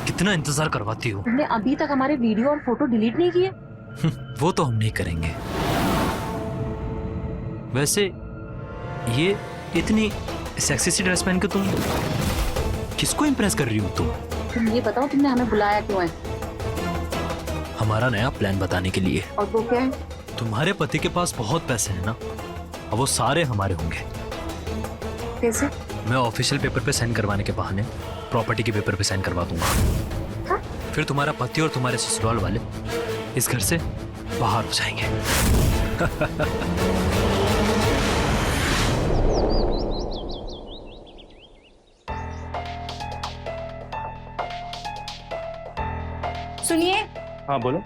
Speaker 15: कितना इंतजार करवाती हो।
Speaker 10: तुमने अभी तक हमारे वीडियो और फोटो डिलीट नहीं किए?
Speaker 15: वो तो हम नहीं करेंगे। वैसे ये इतनी सेक्सी सी ड्रेस पहन के तुम किसको इम्प्रेस कर रही हो तुम?
Speaker 10: तुम ये बताओ तुमने हमें बुलाया क्यों है?
Speaker 15: हमारा नया प्लान बताने के लिए।
Speaker 10: और वो क्या है?
Speaker 15: तुम्हारे पति के पास बहुत पैसे हैं ना, और वो सारे हमारे होंगे।
Speaker 10: कैसे?
Speaker 15: मैं ऑफिशियल पेपर पे साइन करवाने के बहाने प्रॉपर्टी के पेपर पे साइन करवा दूंगा।
Speaker 10: हाँ?
Speaker 15: फिर तुम्हारा पति और तुम्हारे ससुराल वाले इस घर से बाहर हो जाएंगे।
Speaker 10: सुनिए।
Speaker 11: हाँ बोलो।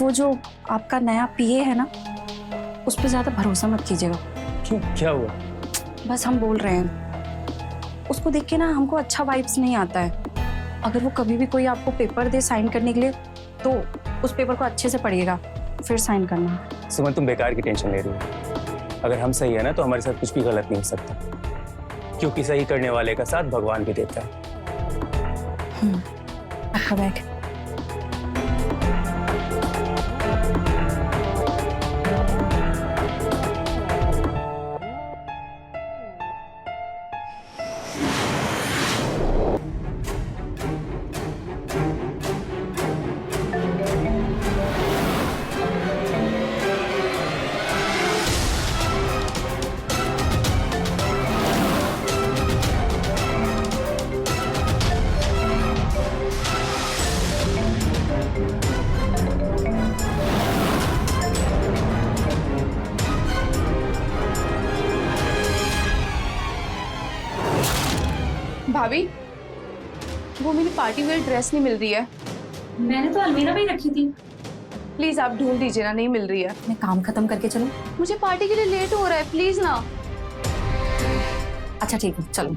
Speaker 10: वो जो आपका नया पीए है ना, उस पर ज्यादा भरोसा मत कीजिएगा।
Speaker 11: क्यों, क्या हुआ?
Speaker 10: बस हम बोल रहे हैं, उसको देख के ना हमको अच्छा वाइब्स नहीं आता है। अगर वो कभी भी कोई आपको पेपर दे साइन करने के लिए, तो उस पेपर को अच्छे से पढ़िएगा, फिर साइन करना।
Speaker 11: सुमन, तुम बेकार की टेंशन ले रही हो। अगर हम सही है ना, तो हमारे साथ कुछ भी गलत नहीं हो सकता, क्योंकि सही करने वाले का साथ भगवान भी देता है।
Speaker 10: आपका बैग।
Speaker 2: भाभी, वो मेरी पार्टी वेयर ड्रेस नहीं मिल रही है।
Speaker 10: मैंने तो अलमीरा में ही रखी थी।
Speaker 2: प्लीज आप ढूंढ दीजिए ना, नहीं मिल रही है।
Speaker 10: मैं काम खत्म करके चलूं?
Speaker 2: मुझे पार्टी के लिए लेट हो रहा है, प्लीज ना।
Speaker 10: अच्छा ठीक है, चलो।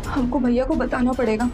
Speaker 2: हमको भैया को बताना पड़ेगा।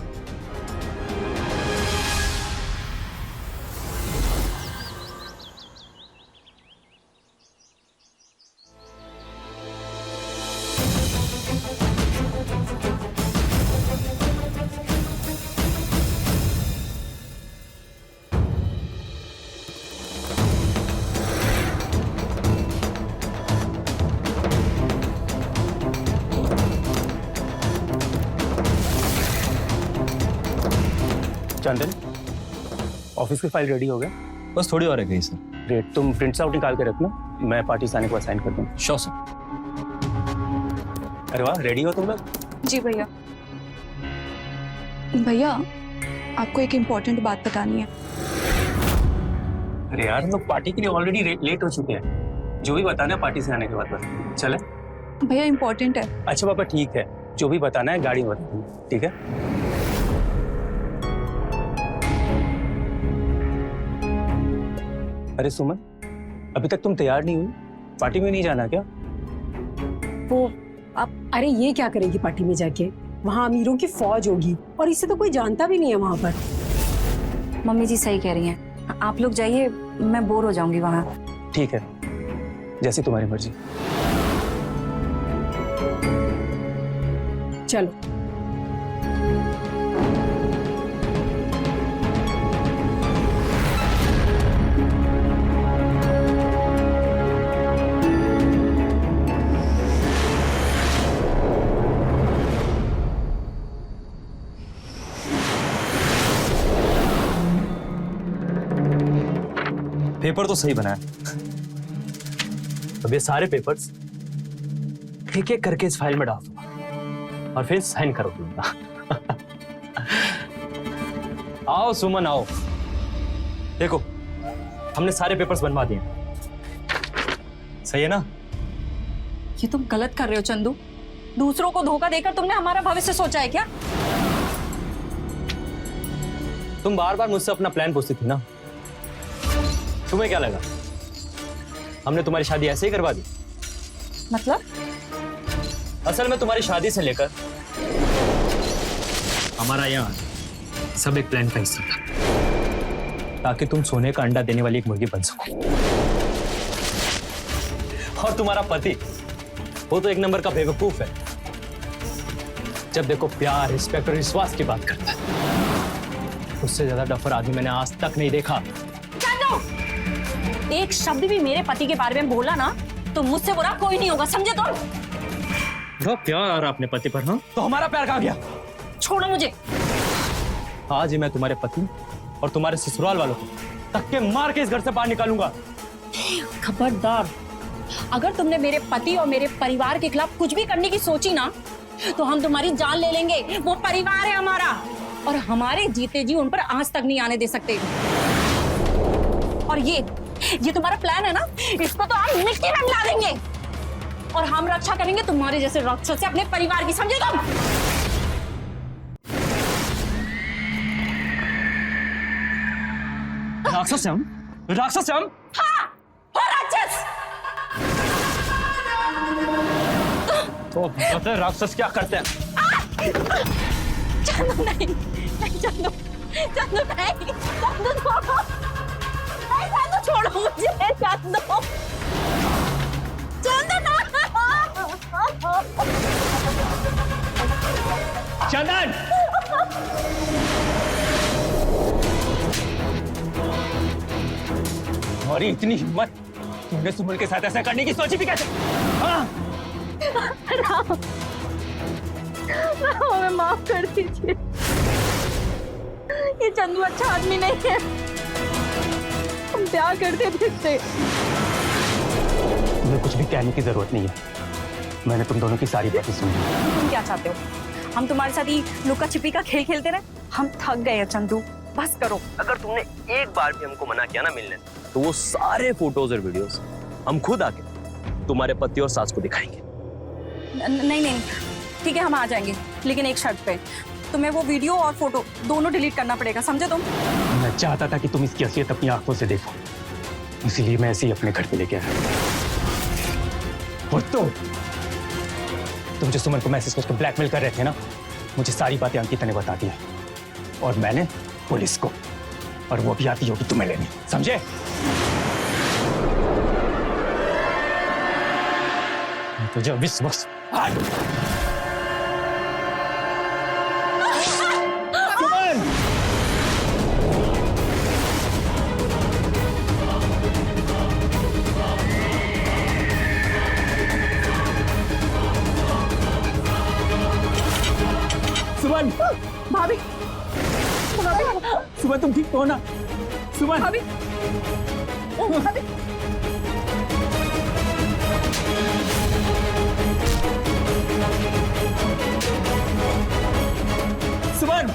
Speaker 11: चंदन, ऑफिस की फाइल रेडी हो गया?
Speaker 15: बस थोड़ी और है गई सर।
Speaker 11: ग्रेट, तुम प्रिंट्स आउट निकाल के रखना, मैं पार्टी से आने के बाद साइन कर दूंगा।
Speaker 15: Sure sir.
Speaker 11: अरे वाह, रेडी हो तुम लोग?
Speaker 2: जी भैया। भैया, आपको एक इम्पोर्टेंट बात बतानी है।
Speaker 11: अरे यार, हम लोग पार्टी के लिए ऑलरेडी लेट हो चुके हैं। जो भी बताना है पार्टी से आने के बाद बता। चले?
Speaker 2: भैया इम्पोर्टेंट है।
Speaker 11: अच्छा पापा, ठीक है, जो भी बताना है गाड़ी में बता दूंगा, ठीक है? अरे सुमन, अभी तक तुम तैयार नहीं हुई? पार्टी में नहीं जाना क्या?
Speaker 12: वो अब अरे ये क्या करेगी पार्टी में जाके? वहाँ अमीरों की फौज होगी और इसे तो कोई जानता भी नहीं है वहाँ पर।
Speaker 10: मम्मी जी सही कह रही हैं, आप लोग जाइए, मैं बोर हो जाऊंगी वहाँ।
Speaker 11: ठीक है, जैसी तुम्हारी मर्जी।
Speaker 12: चलो।
Speaker 15: पेपर तो सही बना है। अब ये सारे पेपर्स एक एक करके इस फाइल में डाल दूंगा और फिर साइन कर दूंगा। आओ सुमन, आओ। देखो, हमने सारे पेपर्स बनवा दिए। सही है ना?
Speaker 10: ये तुम गलत कर रहे हो चंदू। दूसरों को धोखा देकर तुमने हमारा भविष्य सोचा है क्या?
Speaker 15: तुम बार बार मुझसे अपना प्लान पूछती थी ना, तुम्हें क्या लगा हमने तुम्हारी शादी ऐसे ही करवा दी?
Speaker 10: मतलब?
Speaker 15: असल में तुम्हारी शादी से लेकर हमारा यहाँ सब एक प्लान का हिस्सा था। ताकि तुम सोने का अंडा देने वाली एक मुर्गी बन सको। और तुम्हारा पति, वो तो एक नंबर का बेवकूफ है। जब देखो प्यार, रिस्पेक्ट और विश्वास की बात करता है। उससे ज्यादा डफर आदमी मैंने आज तक नहीं देखा।
Speaker 10: एक शब्द भी मेरे पति के बारे में बोला ना तो मुझसे बुरा कोई नहीं होगा, समझे तुम?
Speaker 15: बहुत प्यार आ रहा अपने पति पर। हाँ, तो हमारा प्यार कहाँ गया?
Speaker 10: छोड़ो मुझे।
Speaker 15: आज ही मैं तुम्हारे पति और तुम्हारे ससुराल वालों को धक्के मार के इस घर से बाहर निकालूंगा।
Speaker 10: खबरदार, अगर तुमने मेरे पति और मेरे परिवार के खिलाफ कुछ भी करने की सोची ना तो हम तुम्हारी जान ले लेंगे। वो परिवार है हमारा और हमारे जीते जी उन पर आंच तक नहीं आने दे सकते। और ये तुम्हारा प्लान है ना, इसको तो हम मिट्टी में मिला देंगे और हम रक्षा करेंगे तुम्हारे जैसे राक्षस से अपने परिवार की, समझे तुम?
Speaker 15: राक्षस हम? राक्षस हम?
Speaker 10: हाँ, हो राक्षस।
Speaker 15: तो पता है राक्षस क्या करते हैं?
Speaker 10: चंदू नहीं, चंदू, चंदू नहीं, चंदू छोड़ो, नहीं चंदू छोड़ो मुझे, चंदू, चंदू ना।
Speaker 15: चंदन! तुम्हारी इतनी हिम्मत, तुमने सुमन के साथ ऐसा करने की सोची भी कैसे? हाँ?
Speaker 10: राम, हमें माफ कर दीजिए। ये चंदू अच्छा आदमी नहीं है। हम प्यार करते थे इससे।
Speaker 11: तुम्हें कुछ भी कहने की जरूरत नहीं है। मैंने तुम दोनों की सारी बातें सुनी।
Speaker 10: तुम क्या चाहते हो? हम तुम्हारे साथ ही लुका छिपी का खेल खेलते रहे? हम थक गए हैं चंदू, बस करो।
Speaker 13: अगर तुमने एक बार भी हमको मना किया ना मिलने से, तो वो सारे फोटोज और वीडियोस हम खुद आके तुम्हारे पति और सास को दिखाएंगे।
Speaker 10: नहीं नहीं, ठीक है, हम आ जाएंगे, लेकिन एक शर्त पे। तुम्हें वो वीडियो और फोटो दोनों डिलीट करना पड़ेगा, समझे तुम?
Speaker 11: मैं चाहता था कि तुम इसकी असलियत अपनी आंखों से देखो, इसीलिए मैं ऐसे ही अपने घर पे लेके आया। और तुम जो सुमन को मैसेज करके ब्लैकमेल कर रहे थे ना, मुझे सारी बातें अंकिता ने बता दी है और मैंने पुलिस को, और वो भी आती होगी तुम्हें लेने, समझे? तुझे विश्व
Speaker 15: सुमन!
Speaker 10: भाभी,
Speaker 15: सुमन तुम ठीक हो ना? सुमन!
Speaker 10: भाभी, भाभी।
Speaker 15: सुमन!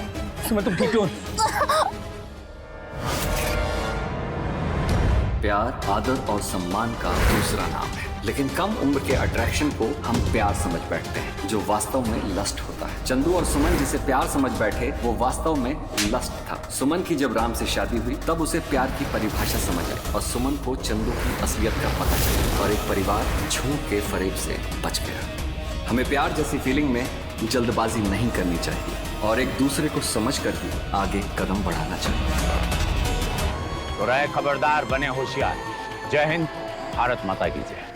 Speaker 15: सुमन तुम ठीक हो?
Speaker 17: प्यार आदर और सम्मान का दूसरा नाम है, लेकिन कम उम्र के अट्रैक्शन को हम प्यार समझ बैठते हैं, जो वास्तव में लस्ट होता है। चंदू और सुमन जिसे प्यार समझ बैठे, वो वास्तव में लस्ट था। सुमन की जब राम से शादी हुई तब उसे प्यार की परिभाषा समझ आई और सुमन को चंदू की असलियत का पता चला और एक परिवार झूठ के फरेब से बच गया। हमें प्यार जैसी फीलिंग में जल्दबाजी नहीं करनी चाहिए और एक दूसरे को समझ कर ही आगे कदम बढ़ाना चाहिए।
Speaker 9: तो रहे खबरदार, बने होशियार। जय हिंद, भारत माता की जय।